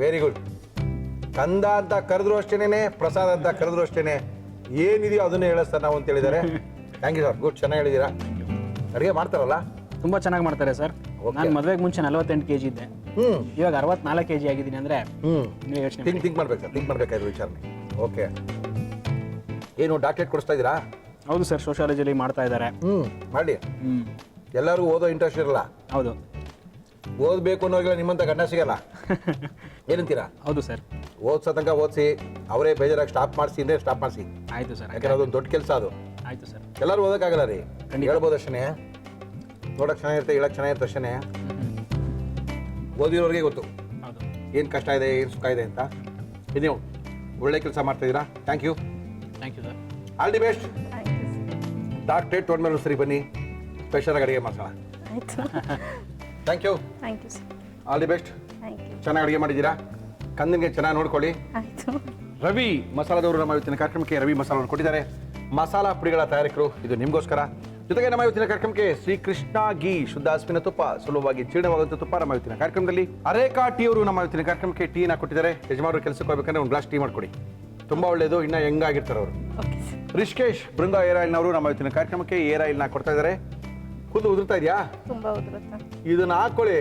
Very good. ಕಂದ ಅಂತ ಕರೆದ್ರು ಅಷ್ಟೇನೆ, ಪ್ರಸಾದ್ ಅಂತ ಕರೆದ್ರು ಅಷ್ಟೇನೆ, ಏನಿದೆಯೋ ಅದನ್ನೇ ಹೇಳಿಸ್ತಾರೆ ನಾವು ಅಂತ ಹೇಳಿದ್ದಾರೆ. ಥ್ಯಾಂಕ್ ಯು ಸರ್, ಗುಡ್, ಚೆನ್ನಾಗಿ ಹೇಳಿದ್ದೀರಾ. ಅಡುಗೆ ಮಾಡ್ತಾರಲ್ಲ? ತುಂಬ ಚೆನ್ನಾಗಿ ಮಾಡ್ತಾರೆ ಸರ್. ನಾನು ಮದುವೆಗೆ ಮುಂಚೆ 48 kg ಇದ್ದೆ, ಇವಾಗ 64 kg ಆಗಿದ್ದೀನಿ. ಅಂದರೆ ನೀವು ಯೋಚನೆ ಥಿಂಕ್ ಮಾಡ್ಬೇಕು ಸರ್, ಥಿಂಕ್ ಮಾಡ್ಬೇಕಾದ್ರು ವಿಚಾರಣೆ. ಓಕೆ. ಏನು ಡಾಕ್ಟರೇಟ್ ಕೊಡಿಸ್ತಾ ಇದ್ದೀರಾ? ಹೌದು ಸರ್, ಸೋಷಿಯಾಲಜಿಲಿ ಮಾಡ್ತಾ ಇದ್ದಾರೆ. ಮಾಡಿ. ಎಲ್ಲರೂ ಓದೋ ಇಂಟ್ರೆಸ್ಟ್ ಇರಲ್ಲ. ಹೌದು. ಓದಬೇಕು ಅನ್ನೋರಿಗೆಲ್ಲ ನಿಮ್ಮಂತ ಗಂಡ ಸಿಗಲ್ಲ. ಏನಂತೀರಾ? ಹೌದು ಸರ್. ಓದ್ಸೋ ತನಕ ಓದಿಸಿ, ಅವರೇ ಬೇಜಾರಾಗಿ ಸ್ಟಾಪ್ ಮಾಡಿಸಿ ಅಂದರೆ ಸ್ಟಾಪ್ ಮಾಡಿಸಿ. ಆಯಿತು ಸರ್. ಯಾಕಂದ್ರೆ ಅದೊಂದು ದೊಡ್ಡ ಕೆಲಸ ಅದು. ಆಯಿತು ಸರ್. ಎಲ್ಲರೂ ಓದೋಕ್ಕಾಗಲ್ಲ ರೀ. ಹೇಳ್ಬೋದು ಅಷ್ಟೇ. ನೋಡೋಕೆ ಚೆನ್ನಾಗಿರುತ್ತೆ, ಹೇಳಕ್ಕೆ ಚೆನ್ನಾಗಿರುತ್ತೆ ಅಷ್ಟೇ. ಓದಿರೋರಿಗೆ ಗೊತ್ತು ಹೌದು ಏನು ಕಷ್ಟ ಇದೆ, ಏನು ಸುಖ ಇದೆ ಅಂತ. ನೀವು ಒಳ್ಳೆ ಕೆಲಸ ಮಾಡ್ತಾಯಿದ್ದೀರಾ. Thank you. Thank you sir. All the best. Thank you sir. Doctorate ತೊಗೊಂಡ್ಮೇಲೆ ಸರಿ ಬನ್ನಿ, ಸ್ಪೆಷಲಾಗಿ ಅಡುಗೆ ಮಾಡ್ಸೋಣ. ಆಯಿತು. Thank you. Thank you sir. All the best. Thank you. ಚೆನ್ನಾಗಿ ಅಡುಗೆ ಮಾಡಿದ್ದೀರಾ. ಕಂದನಿಗೆ ಚೆನ್ನಾಗಿ ನೋಡ್ಕೊಳ್ಳಿ. ಆಯಿತು. ರವಿ ಮಸಾಲದವರು ನಮ್ಮ ಇವತ್ತಿನ ಕಾರ್ಯಕ್ರಮಕ್ಕೆ ರವಿ ಮಸಾಲವನ್ನು ಕೊಟ್ಟಿದ್ದಾರೆ. ಮಸಾಲಾ ಪುಡಿಗಳ ತಯಾರಕರು, ಇದು ನಿಮಗೋಸ್ಕರ. ಜೊತೆಗೆ ನಮ್ಮ ಇವತ್ತಿನ ಕಾರ್ಯಕ್ರಮಕ್ಕೆ ಶ್ರೀಕೃಷ್ಣ ಗೀ, ಶುದ್ಧ ಹಸುವಿನ ತುಪ್ಪ, ಸುಲಭವಾಗಿ ಜೀರ್ಣವಾಗುವಂಥ ತುಪ್ಪ ನಮ್ಮ ಇವತ್ತಿನ ಕಾರ್ಯಕ್ರಮದಲ್ಲಿ. ಅರೇಕಾ ಟೀ ಅವರು ನಮ್ಮ ಇವತ್ತಿನ ಕಾರ್ಯಕ್ರಮಕ್ಕೆ ಟೀನ ಕೊಟ್ಟಿದ್ದಾರೆ. ಯಜಮಾನರು ಕೆಲಸಕ್ಕೆ ಹೋಗ್ಬೇಕಂದ್ರೆ ಒಂದು ಗ್ಲಾಸ್ ಟೀ ಮಾಡಿಕೊಡಿ, ತುಂಬ ಒಳ್ಳೆಯದು. ಇನ್ನೂ ಹೆಂಗಾಗಿರ್ತಾರೆ ಅವರು. Okay sir. Rishikesh Brinda air ಆಯಿಲ್ನವರು ನಮ್ಮ ಇವತ್ತಿನ ಕಾರ್ಯಕ್ರಮಕ್ಕೆ ಏರ್ ಆಯಿಲ್ನ ಕೊಡ್ತಾ ಇದ್ದಾರೆ. ಕೂದಲು ಉದುರ್ತಾ ಇದೆಯಾ? ತುಂಬ ಉದುರುತ್ತೆ. ಇದನ್ನ ಹಾಕೊಳ್ಳಿ,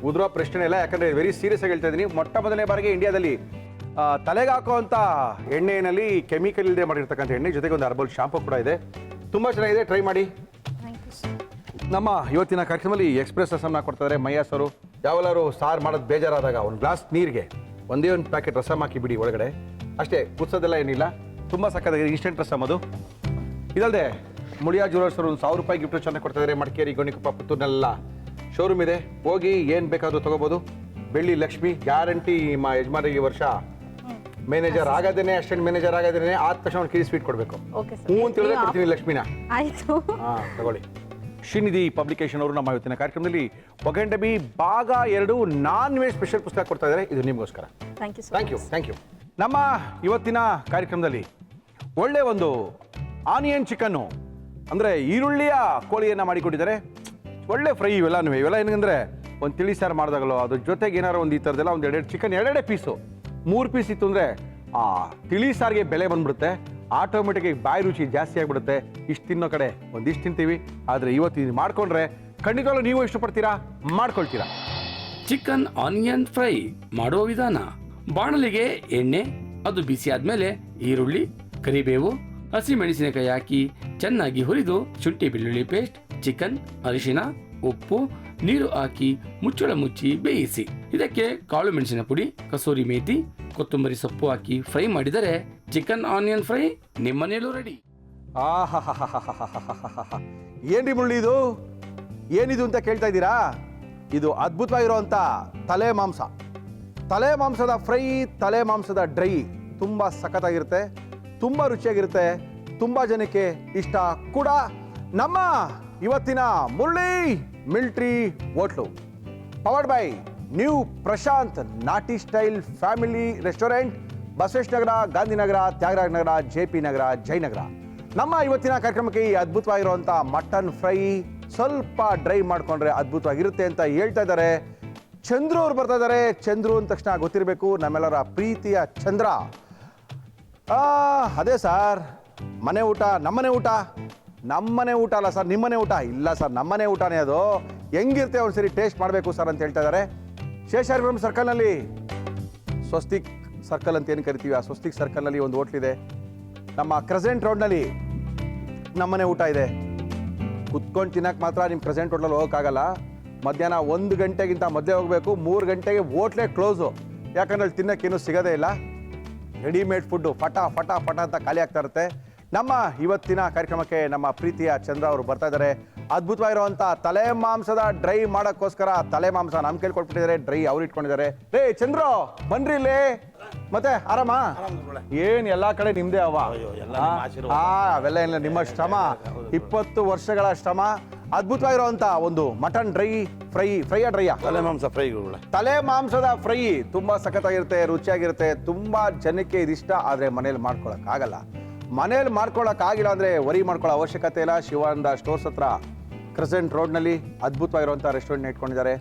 ಉದುರೋ ಪ್ರಶ್ನೆ ಇಲ್ಲ. ಯಾಕಂದರೆ ವೆರಿ ಸೀರಿಯಸ್ ಆಗಿ ಹೇಳ್ತಾ ಇದ್ದೀನಿ. ಮೊಟ್ಟ ಮೊದಲನೇ ಬಾರಿಗೆ ಇಂಡಿಯಾದಲ್ಲಿ ತಲೆಗೆ ಹಾಕುವಂಥ ಎಣ್ಣೆಯಲ್ಲಿ ಕೆಮಿಕಲ್ ಇಲ್ಲದೆ ಮಾಡಿರ್ತಕ್ಕಂಥ ಎಣ್ಣೆ, ಜೊತೆಗೆ ಒಂದು ಹರ್ಬಲ್ ಶಾಂಪೂ ಕೂಡ ಇದೆ. ತುಂಬ ಚೆನ್ನಾಗಿದೆ, ಟ್ರೈ ಮಾಡಿ. Thank you sir. ನಮ್ಮ ಇವತ್ತಿನ ಕಾರ್ಯಕ್ರಮದಲ್ಲಿ ಎಕ್ಸ್ಪ್ರೆಸ್ ರಸಮ್ನ ಕೊಡ್ತಾರೆ ಮಯ್ಯಾಸ್ ಅವರು. ಯಾವೆಲ್ಲರೂ ಸಾರು ಮಾಡೋದು ಬೇಜಾರಾದಾಗ ಒಂದು ಗ್ಲಾಸ್ ನೀರಿಗೆ ಒಂದೇ ಒಂದು ಪ್ಯಾಕೆಟ್ ರಸಮ್ ಹಾಕಿ ಬಿಡಿ ಒಳಗಡೆ, ಅಷ್ಟೇ. ಕುದಿಸೋದೆಲ್ಲ ಏನಿಲ್ಲ, ತುಂಬ ಸಕ್ಕತ್ತಾಗಿದೆ. ಇನ್ಸ್ಟೆಂಟ್ ರಸಮ್ ಅದು. ಇದಲ್ಲದೆ ಮುಳಿಯಾ ಜ್ಯುವೆಲರ್ಸ್ ಅವರು ಒಂದು 1000 ರೂಪಾಯಿ ಗಿಫ್ಟ್ ಚೆನ್ನಾಗಿ ಕೊಡ್ತಾ ಇದ್ದಾರೆ. ಮಡಿಕೇರಿ, ಗೋಣಿಕೊಪ್ಪ, ಪುತ್ತೂರಿನೆಲ್ಲ ಶೋರೂಮ್ ಇದೆ. ಹೋಗಿ ಏನು ಬೇಕಾದರೂ ತೊಗೋಬೋದು. ಬೆಳ್ಳಿ ಲಕ್ಷ್ಮಿ ಗ್ಯಾರಂಟಿ ನಿಮ್ಮ ಯಜಮಾನಿಗೆ ಈ ವರ್ಷ ಮ್ಯಾನೇಜರ್ ಆಗದೇನೆ ಅಸಿಸ್ಟೆಂಟ್ ಮ್ಯಾನೇಜರ್ ಆಗದೇನೆ ಆದ ತಕ್ಷಣ ಒಂದು ಕಿಳಿ ಸ್ವೀಟ್ ಕೊಡಬೇಕು. ಓಕೆ ಹ್ಞೂ ಅಂತ ಹೇಳಿದ್ರೆ ಸರ್ ಕೊಡ್ತೀನಿ ಲಕ್ಷ್ಮಿನ. ಆಯಿತು. ತಗೊಳ್ಳಿ. ಶ್ರೀನಿಧಿ ಪಬ್ಲಿಕೇಶನ್ ಅವರು ನಮ್ಮ ಇವತ್ತಿನ ಕಾರ್ಯಕ್ರಮದಲ್ಲಿ ಒಗಂಡಬಿ ಭಾಗ 2 ನಾನ್ ವೆಜ್ ಸ್ಪೆಷಲ್ ಪುಸ್ತಕ ಕೊಡ್ತಾ ಇದ್ದಾರೆ. ಇದು ನಿಮಗೋಸ್ಕರ. Thank you thank you. ನಮ್ಮ ಇವತ್ತಿನ ಕಾರ್ಯಕ್ರಮದಲ್ಲಿ ಒಳ್ಳೆ ಒಂದು ಆನಿಯನ್ ಚಿಕನ್ನು ಅಂದರೆ ಈರುಳ್ಳಿಯ ಕೋಳಿಯನ್ನು ಮಾಡಿಕೊಟ್ಟಿದ್ದಾರೆ. ಒಳ್ಳೆ ಫ್ರೈ ಇವೆಲ್ಲ ಏನಂದರೆ ಒಂದು ತಿಳಿ ಸಾರು ಮಾಡಿದಾಗಲೋ ಅದ್ರ ಜೊತೆಗೆ ಏನಾರು ಒಂದು ಈ ಥರದ್ದೆಲ್ಲ ಒಂದು ಎರಡೆರಡು ಚಿಕನ್ ಎರಡೆರಡೇ ಪೀಸು 3 ಪೀಸ್ ಇತ್ತು ಅಂದರೆ ಆ ತಿಳಿ ಸಾರಿಗೆ ಬೆಲೆ ಬಂದ್ಬಿಡುತ್ತೆ. ಆಟೋಮೆಟಿಕ್ ಬಾಯಿ ರುಚಿ ಜಾಸ್ತಿ ಆಗಿಬಿಡುತ್ತೆ. ಇಷ್ಟು ತಿನ್ನೋ ಕಡೆ ಒಂದಿಷ್ಟು ತಿಂತೀವಿ, ಆದರೆ ಇವತ್ತು ಇದು ಮಾಡಿಕೊಂಡ್ರೆ ಖಂಡಿತವಾಗ್ಲೂ ನೀವು ಇಷ್ಟಪಡ್ತೀರಾ, ಮಾಡ್ಕೊಳ್ತೀರಾ. ಚಿಕನ್ ಆನಿಯನ್ ಫ್ರೈ ಮಾಡುವ ವಿಧಾನ: ಬಾಣಲಿಗೆ ಎಣ್ಣೆ, ಅದು ಬಿಸಿ ಆದ್ಮೇಲೆ ಈರುಳ್ಳಿ, ಕರಿಬೇವು, ಹಸಿಮೆಣಸಿನಕಾಯಿ ಹಾಕಿ ಚೆನ್ನಾಗಿ ಹುರಿದು ಶುಂಠಿ ಬೆಳ್ಳುಳ್ಳಿ ಪೇಸ್ಟ್, ಚಿಕನ್, ಅರಿಶಿನ, ಉಪ್ಪು, ನೀರು ಹಾಕಿ ಮುಚ್ಚಳ ಮುಚ್ಚಿ ಬೇಯಿಸಿ. ಇದಕ್ಕೆ ಕಾಳು ಮೆಣಸಿನ ಪುಡಿ, ಕಸೂರಿ ಮೇಥಿ, ಕೊತ್ತಂಬರಿ ಸೊಪ್ಪು ಹಾಕಿ ಫ್ರೈ ಮಾಡಿದರೆ ಚಿಕನ್ ಆನಿಯನ್ ಫ್ರೈ ನಿಮ್ಮನೇಲೂ ರೆಡಿ. ಏನ್ರಿ ಮುಳ್ಳಿ ಇದು, ಏನಿದು ಅಂತ ಕೇಳ್ತಾ ಇದ್ದೀರಾ? ಇದು ಅದ್ಭುತವಾಗಿರುವಂಥ ತಲೆ ಮಾಂಸದ ಫ್ರೈ, ತಲೆ ಮಾಂಸದ ಡ್ರೈ. ತುಂಬ ಸಖತ್ತಾಗಿರುತ್ತೆ, ತುಂಬ ರುಚಿಯಾಗಿರುತ್ತೆ, ತುಂಬ ಜನಕ್ಕೆ ಇಷ್ಟ ಕೂಡ. ನಮ್ಮ ಇವತ್ತಿನ Murali military hotel powered by new Prashant ನಾಟಿ style family restaurant, Basavesh Nagar, Gandhinagar, Thyagaraja Nagar, JP Nagar, Jayanagar. ನಮ್ಮ ಇವತ್ತಿನ ಕಾರ್ಯಕ್ರಮಕ್ಕೆ ಈ ಅದ್ಭುತವಾಗಿರುವಂಥ ಮಟನ್ ಫ್ರೈ ಸ್ವಲ್ಪ ಡ್ರೈ ಮಾಡಿಕೊಂಡ್ರೆ ಅದ್ಭುತವಾಗಿರುತ್ತೆ ಅಂತ ಹೇಳ್ತಾ ಇದ್ದಾರೆ. ಚಂದ್ರು ಅವ್ರು ಬರ್ತಾ ಇದ್ದಾರೆ. ಚಂದ್ರು ಅಂದ ತಕ್ಷಣ ಗೊತ್ತಿರಬೇಕು ನಮ್ಮೆಲ್ಲರ ಪ್ರೀತಿಯ ಚಂದ್ರ. ಅದೇ ಸರ್, ಮನೆ ಊಟ, ನಮ್ಮನೆ ಊಟ ಅಲ್ಲ ಸರ್, ನಿಮ್ಮನೆ ಊಟ ಇಲ್ಲ ಸರ್, ನಮ್ಮನೆ ಊಟನೇ ಅದು. ಹೆಂಗಿರುತ್ತೆ ಒಂದ್ಸರಿ ಟೇಸ್ಟ್ ಮಾಡಬೇಕು ಸರ್ ಅಂತ ಹೇಳ್ತಾ ಇದ್ದಾರೆ. ಶೇಷಾದ್ರಿಪುರಂ ಸರ್ಕಲ್ನಲ್ಲಿ ಸ್ವಸ್ತಿಕ್ ಸರ್ಕಲ್ ಅಂತ ಏನು ಕರಿತೀವಿ, ಆ ಸ್ವಸ್ತಿಕ್ ಸರ್ಕಲ್ನಲ್ಲಿ ಒಂದು ಹೋಟ್ಲಿದೆ. ನಮ್ಮ ಕ್ರೆಸೆಂಟ್ ರೋಡ್ನಲ್ಲಿ ನಮ್ಮನೆ ಊಟ ಇದೆ. ಕುತ್ಕೊಂಡು ತಿನ್ನಕ್ಕೆ ಮಾತ್ರ ನಿಮ್ಮ ಕ್ರೆಸೆಂಟ್ ಹೋಟ್ಲಲ್ಲಿ ಹೋಗೋಕ್ಕಾಗಲ್ಲ. ಮಧ್ಯಾಹ್ನ 1 ಗಂಟೆಗಿಂತ ಮೊದಲೇ ಹೋಗಬೇಕು. 3 ಗಂಟೆಗೆ ಹೋಟ್ಲೇ ಕ್ಲೋಸು. ಯಾಕಂದ್ರೆ ಅಲ್ಲಿ ತಿನ್ನೋಕ್ಕೇನು ಸಿಗೋದೇ ಇಲ್ಲ. ರೆಡಿಮೇಡ್ ಫುಡ್ಡು ಫಟ ಅಂತ ಖಾಲಿ ಆಗ್ತಾ ಇರುತ್ತೆ. ನಮ್ಮ ಇವತ್ತಿನ ಕಾರ್ಯಕ್ರಮಕ್ಕೆ ನಮ್ಮ ಪ್ರೀತಿಯ ಚಂದ್ರ ಅವರು ಬರ್ತಾ ಇದ್ದಾರೆ. ಅದ್ಭುತವಾಗಿರುವಂಥ ತಲೆ ಮಾಂಸದ ಡ್ರೈ ಮಾಡೋಕ್ಕೋಸ್ಕರ ತಲೆ ಮಾಂಸ ನಮ್ಮ ಕೈಲಿ ಕೊಟ್ಬಿಟ್ಟಿದ್ದಾರೆ, ಡ್ರೈ ಅವ್ರು ಇಟ್ಕೊಂಡಿದ್ದಾರೆ. ರೇ ಚಂದ್ರು ಬನ್ರಿ ಇಲ್ಲಿ. ಮತ್ತೆ ಆರಾಮ? ಏನ್ ಎಲ್ಲಾ ಕಡೆ ನಿಮ್ದೇ ಅವ? ಅವೆಲ್ಲ ಇಲ್ಲ, ನಿಮ್ಮ ಶ್ರಮ 20 ವರ್ಷಗಳ ಶ್ರಮ. ಅದ್ಭುತವಾಗಿರುವಂತ ಒಂದು ಮಟನ್ ಡ್ರೈ ಫ್ರೈಯ ಡ್ರೈಯ ತಲೆ ಮಾಂಸದ ಫ್ರೈ ತುಂಬಾ ಸಖತ್ತಾಗಿರುತ್ತೆ, ರುಚಿಯಾಗಿರುತ್ತೆ. ತುಂಬಾ ಜನಕ್ಕೆ ಇದಿಷ್ಟ. ಆದ್ರೆ ಮನೇಲಿ ಮಾಡ್ಕೊಳಕ್ ಆಗಲ್ಲ. ಮನೇಲಿ ಮಾಡ್ಕೊಳಕ್ ಆಗಿಲ್ಲ ಅಂದ್ರೆ ವರಿ ಮಾಡ್ಕೊಳ್ಳೋ ಅವಶ್ಯಕತೆ ಇಲ್ಲ. ಶಿವಾನಂದ ಸ್ಟೋರ್ಸ್ ಹತ್ರ ಕ್ರೆಸೆಂಟ್ ರೋಡ್ನಲ್ಲಿ ಅದ್ಭುತವಾಗಿರುವಂಥ ರೆಸ್ಟೋರೆಂಟ್ ಇಟ್ಕೊಂಡಿದ್ದಾರೆ.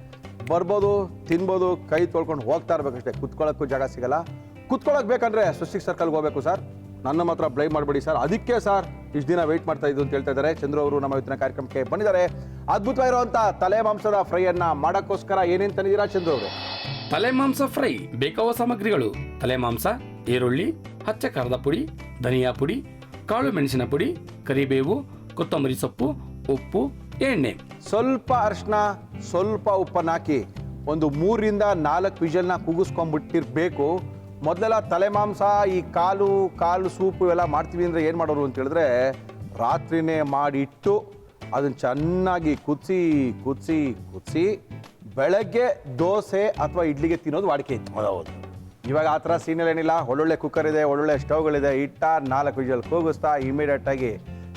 ಬರ್ಬೋದು, ತಿನ್ಬೋದು, ಕೈ ತೊಳ್ಕೊಂಡು ಹೋಗ್ತಾ ಇರ್ಬೇಕಷ್ಟೇ. ಕುತ್ಕೊಳ್ಳೋಕ್ಕೂ ಜಾಗ ಸಿಗಲ್ಲ. ಕುತ್ಕೊಳ್ಳೋಕೆ ಬೇಕಂದ್ರೆ ಸ್ವಸ್ತಿಕ್ ಸರ್ಕಲ್ಗೆ ಹೋಗ್ಬೇಕು ಸರ್. ನನ್ನ ಮಾತ್ರ ಬ್ಲೈಮ್ ಮಾಡಬೇಡಿ ಸರ್. ಅದಕ್ಕೆ ಸರ್ ಇಷ್ಟು ದಿನ ವೆಯ್ಟ್ ಮಾಡ್ತಾ ಇದ್ದು ಅಂತ ಹೇಳ್ತಾ ಇದ್ದಾರೆ. ಚಂದ್ರು ಅವರು ನಮ್ಮ ಇವತ್ತಿನ ಕಾರ್ಯಕ್ರಮಕ್ಕೆ ಬಂದಿದ್ದಾರೆ. ಅದ್ಭುತವಾಗಿರುವಂಥ ತಲೆ ಮಾಂಸದ ಫ್ರೈಯನ್ನು ಮಾಡೋಕ್ಕೋಸ್ಕರ ಏನೇನು ತಂದಿದ್ದೀರಾ ಚಂದ್ರು ಅವರು? ತಲೆ ಮಾಂಸ ಫ್ರೈ ಬೇಕಾಗುವ ಸಾಮಗ್ರಿಗಳು: ತಲೆ ಮಾಂಸ, ಈರುಳ್ಳಿ, ಹಚ್ಚ ಖಾರದ ಪುಡಿ, ಧನಿಯಾ ಪುಡಿ, ಕಾಳು ಮೆಣಸಿನ ಪುಡಿ, ಕರಿಬೇವು, ಕೊತ್ತಂಬರಿ ಸೊಪ್ಪು, ಉಪ್ಪು, ಎಣ್ಣೆ. ಸ್ವಲ್ಪ ಅರಿಶಿನ, ಸ್ವಲ್ಪ ಉಪ್ಪನ್ನು ಹಾಕಿ ಒಂದು 3 ರಿಂದ 4 ವಿಷಲ್ನ ಕೂಗಿಸ್ಕೊಂಡ್ಬಿಟ್ಟಿರ್ಬೇಕು. ಮೊದಲೆಲ್ಲ ತಲೆ ಮಾಂಸ, ಈ ಕಾಲು ಸೂಪು ಇವೆಲ್ಲ ಮಾಡ್ತೀವಿ ಅಂದರೆ ಏನು ಮಾಡೋರು ಅಂತ ಹೇಳಿದ್ರೆ ರಾತ್ರಿನೇ ಮಾಡಿಟ್ಟು ಅದನ್ನು ಚೆನ್ನಾಗಿ ಕುದಿಸಿ ಬೆಳಗ್ಗೆ ದೋಸೆ ಅಥವಾ ಇಡ್ಲಿಗೆ ತಿನ್ನೋದು ವಾಡಿಕೆ ಇತ್ತು. ಹೌದು. ಇವಾಗ ಆ ಥರ ಸೀನಿಯಲ್ ಏನಿಲ್ಲ. ಒಳ್ಳೊಳ್ಳೆ ಕುಕ್ಕರ್ ಇದೆ, ಒಳ್ಳೊಳ್ಳೆ ಸ್ಟವ್ಗಳಿದೆ. 4 ವಿಷಲ್ ಕೂಗಿಸ್ತಾ ಇಮಿಡಿಯೇಟಾಗಿ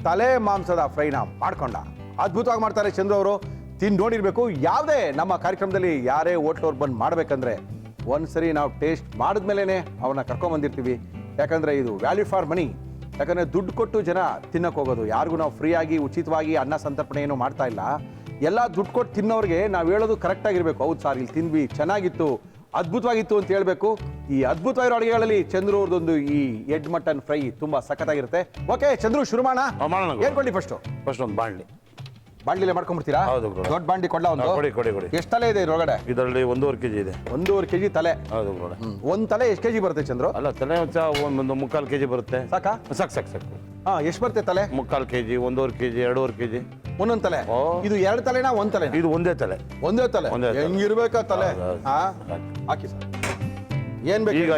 ತಲೆ ಮಾಂಸದ ಫ್ರೈನ ಮಾಡ್ಕೊಂಡ. ಅದ್ಭುತವಾಗಿ ಮಾಡ್ತಾರೆ ಚಂದ್ರು ಅವರು. ತಿಂದು ನೋಡಿರ್ಬೇಕು. ಯಾವುದೇ ನಮ್ಮ ಕಾರ್ಯಕ್ರಮದಲ್ಲಿ ಯಾರೇ ಹೋಟ್ಲವ್ರು ಬಂದು ಮಾಡಬೇಕಂದ್ರೆ ಒಂದ್ಸರಿ ನಾವು ಟೇಸ್ಟ್ ಮಾಡಿದ್ಮೇಲೆ ಅವ್ರನ್ನ ಕರ್ಕೊಂಬಂದಿರ್ತೀವಿ. ಯಾಕಂದರೆ ಇದು ವ್ಯಾಲ್ಯೂ ಫಾರ್ ಮನಿ. ಯಾಕಂದರೆ ದುಡ್ಡು ಕೊಟ್ಟು ಜನ ತಿನ್ನಕ್ಕೆ ಹೋಗೋದು. ಯಾರಿಗೂ ನಾವು ಫ್ರೀಯಾಗಿ ಉಚಿತವಾಗಿ ಅನ್ನ ಸಂತರ್ಪಣೆ ಏನು ಮಾಡ್ತಾ ಇಲ್ಲ. ಎಲ್ಲ ದುಡ್ಡು ಕೊಟ್ಟು ತಿನ್ನೋರಿಗೆ ನಾವು ಹೇಳೋದು ಕರೆಕ್ಟಾಗಿರಬೇಕು. ಹೌದು ಸರ್, ಇಲ್ಲಿ ತಿಂದ್ವಿ, ಚೆನ್ನಾಗಿತ್ತು, ಅದ್ಭುತವಾಗಿತ್ತು ಅಂತ ಹೇಳಬೇಕು. ಈ ಅದ್ಭುತವಾಗಿರೋ ಅಡುಗೆಗಳಲ್ಲಿ ಚಂದ್ರು ಅವ್ರದ್ದೊಂದು ಈ ಎಡ್ ಮಟನ್ ಫ್ರೈ ತುಂಬ ಸಖತ್ತಾಗಿರುತ್ತೆ. ಓಕೆ ಚಂದ್ರು, ಶುರು ಮಾಡೋಣ. ಏನು ಕೊಡ್ಲಿ ಫಸ್ಟ್ ಒಂದು ಬಾಂಡ್ಲಿಲೆ ಮಾಡ್ಕೊಂಡ್ಬಿಡ್ತೀರಾ? ಹೌದು. ದೊಡ್ಡ ಬಾಂಡ್ಲಿ ಕೊಡ್ಲಾ ಒಂದು? ಕೊಡಿ. ಎಷ್ಟು ತಲೆ ಇದೆ ಇದ್ರೊಳಗಡೆ? ಇದರಲ್ಲಿ 1.5 kg ಇದೆ. 1.5 kg ತಲೆ. ಹೌದು. ಒಂದು ತಲೆ ಎಷ್ಟು kg ಬರುತ್ತೆ ಚಂದ್ರು? ಅಲ್ಲ, ತಲೆ ಒಂದು 3/4 kg ಬರುತ್ತೆ. ಸಾಕಾ? ಸಾಕು. ಎಷ್ಟು ಬರುತ್ತೆ ತಲೆ? 3/4 kg, 1.5 kg, 2.5 kg. ಒಂದೊಂದು ತಲೆ. ಇದು 2 ತಲೆನಾ ಒಂದು ತಲೆ? ಇದು ಒಂದೇ ತಲೆ. ಒಂದೇ ತಲೆ. ಹೆಂಗಿರ್ಬೇಕಾ ತಲೆ? ಹೌದು. ಹಾಕಿ ಸರ್. ಏನ್ ಬೇಕು ಈಗ?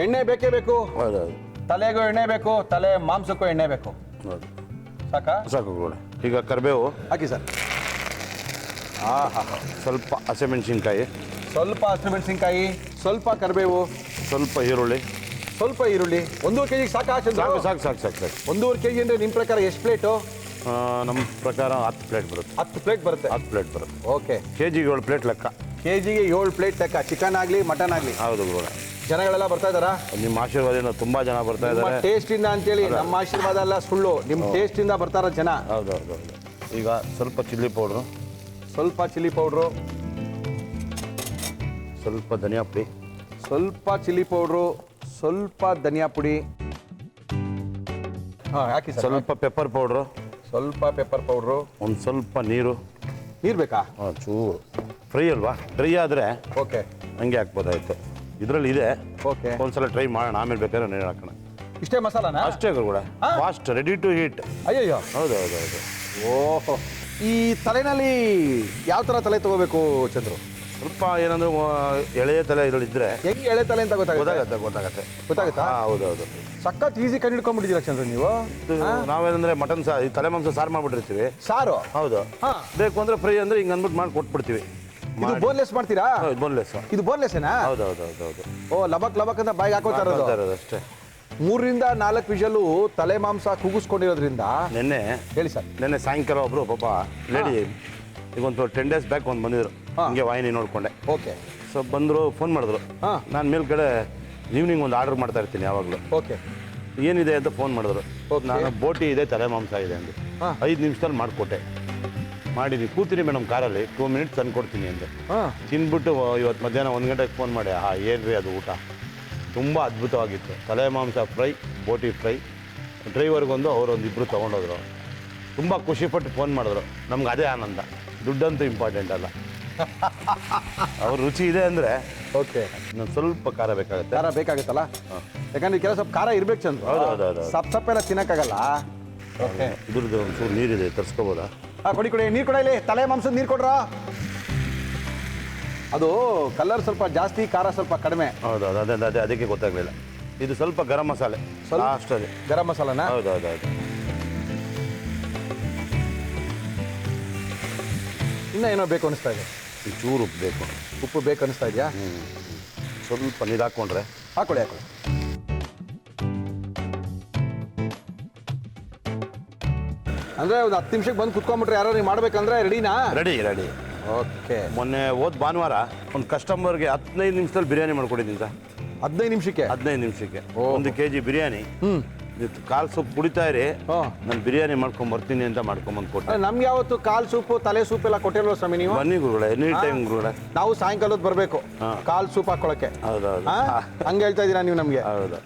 ಎಣ್ಣೆ ಬೇಕೇ ಬೇಕು. ಹೌದು. ತಲೆಗೂ ಎಣ್ಣೆ ಬೇಕು, ತಲೆ ಮಾಂಸಕ್ಕೂ ಎಣ್ಣೆ ಬೇಕು. ಹೌದು. ಸಾಕು. ಈಗ ಕರಿಬೇವು ಹಾಕಿ ಸರ್. ಸ್ವಲ್ಪ ಹಸಿಮೆಣಸಿನ್ಕಾಯಿ, ಸ್ವಲ್ಪ ಹಸಿಮೆಣಸಿನ್ಕಾಯಿ, ಸ್ವಲ್ಪ ಕರಿಬೇವು, ಸ್ವಲ್ಪ ಈರುಳ್ಳಿ. ಸ್ವಲ್ಪ ಈರುಳ್ಳಿ. 1.5 kg ಸಾಕಾ ಚಂದ್ರ? ಸಾಕು ಸಾಕು ಸಾಕು ಸಾಕು ಸಾಕು 1.5 kg ಅಂದರೆ ನಿಮ್ಮ ಪ್ರಕಾರ ಎಷ್ಟು ಪ್ಲೇಟು? ನಮ್ಮ ಪ್ರಕಾರ 10 ಪ್ಲೇಟ್ ಬರುತ್ತೆ. 10 ಪ್ಲೇಟ್ ಬರುತ್ತೆ. 10 ಪ್ಲೇಟ್ ಬರುತ್ತೆ. ಓಕೆ. ಕೆಜಿಗೆ 7 ಪ್ಲೇಟ್ ಲೆಕ್ಕ. ಕೆಜಿಗೆ 7 ಪ್ಲೇಟ್ ಲೆಕ್ಕ, ಚಿಕನ್ ಆಗಲಿ ಮಟನ್ ಆಗಲಿ. ಹೌದು ಗುರುಗಳ. ಜನಗಳೆಲ್ಲ ಬರ್ತಾ ಇದ್ದಾರಾ? ನಿಮ್ಮ ಆಶೀರ್ವಾದದಿಂದ ತುಂಬಾ ಜನ ಬರ್ತಾ ನಿಮ್ಮ ಇದ್ದಾರೆ. ಟೇಸ್ಟಿಂದ ಅಂತೇಳಿ, ನಮ್ಮ ಆಶೀರ್ವಾದ ಅಲ್ಲ ಸುಳ್ಳು, ನಿಮ್ಮ ಟೇಸ್ಟಿಂದ ಬರ್ತಾರ ಜನ. ಹೌದು ಹೌದು ಹೌದು. ಈಗ ಸ್ವಲ್ಪ ಚಿಲ್ಲಿ ಪೌಡ್ರು, ಸ್ವಲ್ಪ ಚಿಲ್ಲಿ ಪೌಡ್ರು, ಸ್ವಲ್ಪ ಧನಿಯಾ ಪುಡಿ, ಸ್ವಲ್ಪ ಚಿಲ್ಲಿ ಪೌಡ್ರು, ಸ್ವಲ್ಪ ಧನಿಯಾ ಪುಡಿ. ಹಾಂ ಹಾಕಿ ಸರ್. ಸ್ವಲ್ಪ ಪೆಪ್ಪರ್ ಪೌಡ್ರು, ಸ್ವಲ್ಪ ಪೆಪ್ಪರ್ ಪೌಡ್ರು, ಒಂದು ಸ್ವಲ್ಪ ನೀರು. ನೀರು ಬೇಕಾ? ಚೂರು ಫ್ರೈ ಅಲ್ವಾ, ಡ್ರೈ ಆದರೆ ಓಕೆ ಹಂಗೆ ಹಾಕ್ಬೋದಾಯ್ತು. ಇದರಲ್ಲಿ ಇದೆ. ಓಕೆ. ಒಂದ್ಸಲ ಟ್ರೈ ಮಾಡೋಣ, ಆಮೇಲೆ ಬೇಕಾದ್ರೆ ನೀರು ಹಾಕೋಣ. ಇಷ್ಟೇ ಮಸಾಲಾನಾ? ಅಷ್ಟೇ ಗುರುಗಳ. Fast, ready to heat. ಅಯ್ಯಯ್ಯೋ. ಹೌದು ಹೌದು ಹೌದು. ಓಹೋ. ಈ ತಲೆನಲ್ಲಿ ಯಾವ ಥರ ತಲೆ ತಗೋಬೇಕು ಚಂದ್ರು? ಸ್ವಲ್ಪ ಏನಂದ್ರೆ ಎಳೆಯ ತಲೆ ಇದರಲ್ಲಿ ಇದ್ರೆ ಹೆಂಗೆ ಎಳೆ ತಲೆ ಅಂತ ಗೊತ್ತಾಗುತ್ತೆ? ಗೊತ್ತಾಗುತ್ತಾ. ಹೌದು ಹೌದು. ಸಖತ್ ಈಸಿ ಕಂಡು ಹಿಡ್ಕೊಂಡ್ಬಿಟ್ಟಿದ್ದೀರಾ ಚಂದ್ರ ನೀವು. ನಾವೇನಂದ್ರೆ ಮಟನ್ ಸಾರು, ತಲೆ ಮಾಂಸ ಸಾರು ಮಾಡ್ಬಿಟ್ಟಿರ್ತೀವಿ. ಸಾರು? ಹೌದು. ಹಾ. ಬೇಕು ಅಂದ್ರೆ ಫ್ರೈ ಅಂದ್ರೆ ಹಿಂಗೆ ಅಂದ್ಬಿಟ್ಟು ಮಾಡಿ ಕೊಟ್ಬಿಡ್ತೀವಿ. ಇದು ಬೋನ್ಲೆಸ್ ಮಾಡ್ತೀರಾ? ಬೋನ್ಲೆಸ್. ಇದು ಬೋನ್ಲೆಸ್ಸೇನಾ? ಹೌದು ಹೌದು ಹೌದು ಹೌದು. ಓ, ಲಬಕ್ ಲಬಕ್ ಅಂತ ಬಾಯಿಗೆ ಹಾಕೋತಾ ಇರೋದು. ಅಷ್ಟೇ. 3 ರಿಂದ 4 ವಿಷಲು ತಲೆ ಮಾಂಸ ಕೂಗಿಸ್ಕೊಂಡಿರೋದ್ರಿಂದ. ಹೇಳಿ ಸರ್. ನೆನ್ನೆ ಸಾಯಂಕಾಲ ಒಬ್ರು ಪಾಪ ಲೇಡಿ, ಈಗ ಒಂದು 10 days ಬ್ಯಾಕ್ ಒಂದು ಬಂದಿದ್ರು. ಹಿಂಗೆ ವಾಹಿನಿ ನೋಡ್ಕೊಂಡೆ. ಓಕೆ. ಸೊ ಬಂದರು, ಫೋನ್ ಮಾಡಿದ್ರು. ನಾನು ಮೇಲ್ಗಡೆ ಈವ್ನಿಂಗ್ ಒಂದು ಆರ್ಡರ್ ಮಾಡ್ತಾ ಇರ್ತೀನಿ ಯಾವಾಗಲೂ. ಓಕೆ. ಏನಿದೆ ಅಂತ ಫೋನ್ ಮಾಡಿದ್ರು. ನಾನು ಬೋಟಿ ಇದೆ, ತಲೆ ಮಾಂಸ ಇದೆ ಅಂದು 5 ನಿಮಿಷದಲ್ಲಿ ಮಾಡಿಕೊಟ್ಟೆ. ಮಾಡಿದ್ದೀನಿ, ಕೂತೀನಿ ಮೇಡಮ್ ಕಾರಲ್ಲಿ, 2 minutes ತಂದು ಕೊಡ್ತೀನಿ ಅಂದೆ. ತಿಂದ್ಬಿಟ್ಟು ಇವತ್ತು ಮಧ್ಯಾಹ್ನ 1 ಗಂಟೆಗೆ ಫೋನ್ ಮಾಡಿ, ಏನ್ರಿ ಅದು ಊಟ ತುಂಬ ಅದ್ಭುತವಾಗಿತ್ತು. ತಲೆ ಮಾಂಸ ಫ್ರೈ, ಬೋಟಿ ಫ್ರೈ. ಡ್ರೈವರ್ಗೊಂದು ಅವರೊಂದು ಇಬ್ಬರು ತೊಗೊಂಡೋದ್ರು. ತುಂಬ ಖುಷಿಪಟ್ಟು ಫೋನ್ ಮಾಡಿದ್ರು. ನಮ್ಗೆ ಅದೇ ಆನಂದ, ದುಡ್ಡಂತೂ ಇಂಪಾರ್ಟೆಂಟ್ ಅಲ್ಲ. ಅವ್ರ ರುಚಿ ಇದೆ ಅಂದರೆ ಓಕೆ. ಇನ್ನೊಂದು ಸ್ವಲ್ಪ ಖಾರ ಬೇಕಾಗುತ್ತೆ. ಖಾರ ಬೇಕಾಗುತ್ತಲ್ಲ, ಯಾಕಂದ್ರೆ ಕೆಲವು ಸ್ವಲ್ಪ ಖಾರ ಇರ್ಬೇಕು ಚಂದ್ರ. ಹೌದು ಹೌದು ಹೌದು. ಸಪ್ಪೆಲ್ಲ ತಿನ್ನಕ್ಕಾಗಲ್ಲ. ಓಕೆ. ಇದ್ರದ್ದು ಒಂಚೂರು ನೀರಿದೆ, ತರಿಸ್ಕೋಬೋದಾ? ಕೊಡಿ ಕೊಡಿ, ನೀರು ಕೊಡ. ಇಲ್ಲಿ ತಲೆ ಮಾಂಸದ ನೀರು ಕೊಡ್ರ. ಅದು ಕಲರ್ ಸ್ವಲ್ಪ ಜಾಸ್ತಿ, ಖಾರ ಸ್ವಲ್ಪ ಕಡಿಮೆ. ಹೌದು ಹೌದು. ಅದೇ ಅದಕ್ಕೆ ಗೊತ್ತಾಗಲಿಲ್ಲ. ಇದು ಸ್ವಲ್ಪ ಗರಂ ಮಸಾಲೆ, ಸ್ವಲ್ಪ ಅಷ್ಟೇ. ಗರಂ ಮಸಾಲನಾ? ಹೌದು ಹೌದು ಹೌದು. ಇನ್ನೂ ಏನೋ ಬೇಕು ಅನಿಸ್ತಾ ಇದೆ. ಚೂರು ಉಪ್ಪು ಬೇಕು. ಉಪ್ಪು ಬೇಕು ಅನಿಸ್ತಾ ಇದೆಯಾ? ಸ್ವಲ್ಪ ನೀರು ಹಾಕ್ಕೊಂಡ್ರೆ. ಹಾಕೊಳ್ಳಿ. ಅಂದ್ರೆ ಒಂದು 10 ನಿಮಿಷಕ್ಕೆ ಬಂದು ಕುತ್ಕೊಂಡ್ಬಿಟ್ರೆ ಯಾರು ನೀವು ಮಾಡ್ಬೇಕಂದ್ರೆ ರೆಡಿನಾ? Ready ready. ಓಕೆ. ಮೊನ್ನೆ ಭಾನುವಾರ ಒಂದು ಕಸ್ಟಮರ್ಗೆ 15 ನಿಮಿಷದಲ್ಲಿ ಬಿರಿಯಾನಿ ಮಾಡ್ಕೊಟ್ಟಿದ್ದೀನಿ ಸರ್. 15 ನಿಮಿಷಕ್ಕೆ? 15 ನಿಮಿಷಕ್ಕೆ 1 kg ಬಿರಿಯಾನಿ. ಕಾಲು ಸೂಪ್ ಕುಡಿತಾ ಇರಿ, ನಾನು ಬಿರಿಯಾನಿ ಮಾಡ್ಕೊಂಡ್ ಬರ್ತೀನಿ ಅಂತ ಮಾಡ್ಕೊಂಬಂದು ಕೊಟ್ಟೆ. ನಮ್ಗೆ ಯಾವತ್ತು ಕಾಲ್ ಸೂಪು, ತಲೆ ಸೂಪ್ ಎಲ್ಲ ಕೊಟ್ಟಿಲ್ವ ಸ್ವಾಮಿ ನೀವು? ಬನ್ನಿ ಗುರುಗಳೇ, ಎನಿ ಟೈಮ್ ಗುರುಗಳೇ. ನಾವು ಸಾಯಂಕಾಲದ ಬರಬೇಕು ಕಾಲ್ ಸೂಪ್ ಹಾಕೊಳಕ್ಕೆ. ಹೌದೌದು. ಹಂಗೆ ಹೇಳ್ತಾ ಇದ್ದೀರಾ ನೀವು ನಮಗೆ? ಹೌದು.